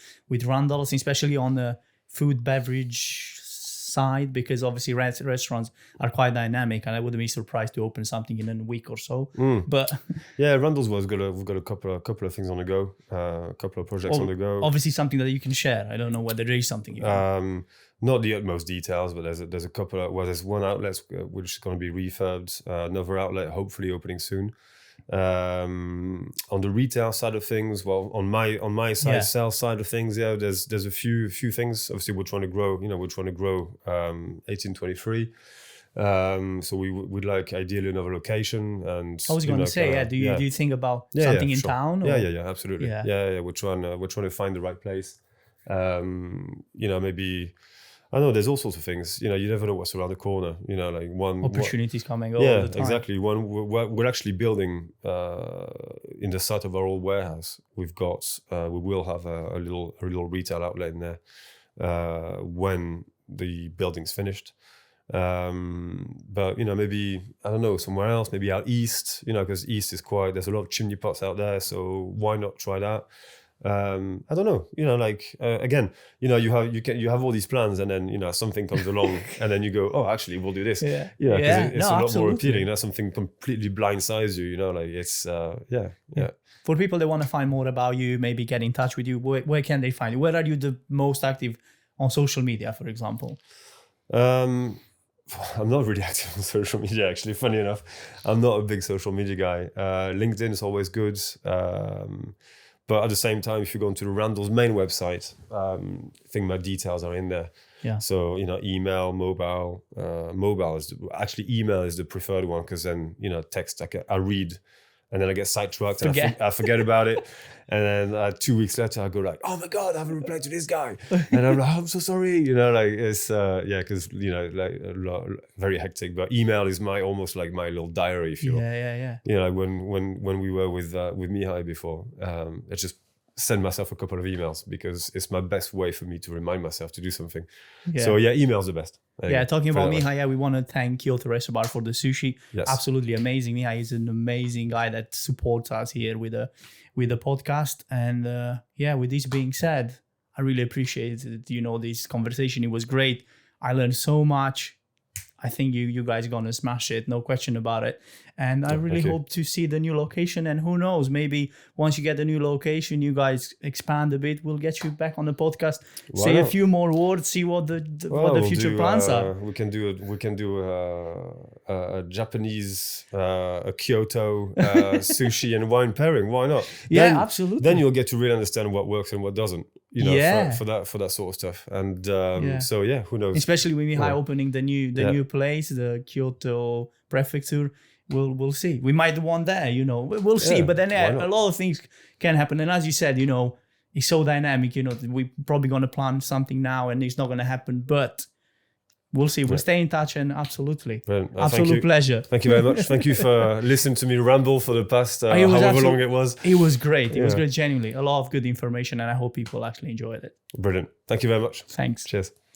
Randalls, especially on the food beverage side? Because obviously restaurants are quite dynamic, and I wouldn't be surprised to open something in a week or so. But yeah, Randalls we've got a couple of things on the go, a couple of projects on the go. Obviously, something that you can share. I don't know whether there is something you can. Not the utmost details, but there's a couple of, well, there's one outlet which is going to be refurbed, another outlet hopefully opening soon. On the retail side of things, well, on my side, sales side of things, there's a few things. Obviously, we're trying to grow. We're trying to grow 1823. So we'd like ideally another location. And I was going to say, do you think about something in town? Or? Yeah, absolutely. Yeah. We're trying to find the right place. Maybe. I know there's all sorts of things. You never know what's around the corner. Like opportunities coming all the time. Exactly. We're actually building in the site of our old warehouse. We will have a little retail outlet in there when the building's finished. But maybe I don't know, somewhere else, maybe out east. Because east is there's a lot of chimney pots out there. So why not try that? I don't know, again, you have all these plans, and then something comes along, and then you go, oh, actually we'll do this. It's a lot more appealing. That's something completely blindsides you. It's For people that want to find more about you, maybe get in touch with you, where can they find you? Where are you the most active on social media, for example? I'm not really active on social media, actually. Funny enough, I'm not a big social media guy. LinkedIn is always good. But at the same time, if you go into the Randalls main website, I think my details are in there. Yeah. So, email, mobile. Email is the preferred one, because then, text, I read, and then I get sidetracked and I forget about it. And then 2 weeks later, I go like, oh my God, I haven't replied to this guy. And I'm like, oh, I'm so sorry. It's, because, very hectic. But email is almost like my little diary, if you will. Yeah. When we were with Mihai before, I just send myself a couple of emails, because it's my best way for me to remind myself to do something. So email's the best. Talking about Mihai, we want to thank Kyoto Restobar for the sushi. Yes. Absolutely amazing. Mihai is an amazing guy that supports us here with the podcast. And with this being said, I really appreciated this conversation. It was great. I learned so much. I think you guys are going to smash it, no question about it. And I really hope to see the new location. And who knows, maybe once you get the new location, you guys expand a bit. We'll get you back on the podcast, say a few more words, see what the future plans are. We can do a Japanese, a Kyoto sushi and wine pairing. Why not? Absolutely. Then you'll get to really understand what works and what doesn't. For that sort of stuff. And who knows? Especially with Mihai opening the new place, the Kyoto Prefecture. We'll see. We might want there, we'll see. But then a lot of things can happen. And as you said, it's so dynamic, we're probably going to plan something now and it's not going to happen, but we'll see. We'll stay in touch, and absolutely. Absolute pleasure. Thank you very much. Thank you for listening to me ramble for the past however long it was. It was great. It was great, genuinely. A lot of good information, and I hope people actually enjoyed it. Brilliant. Thank you very much. Thanks. Cheers.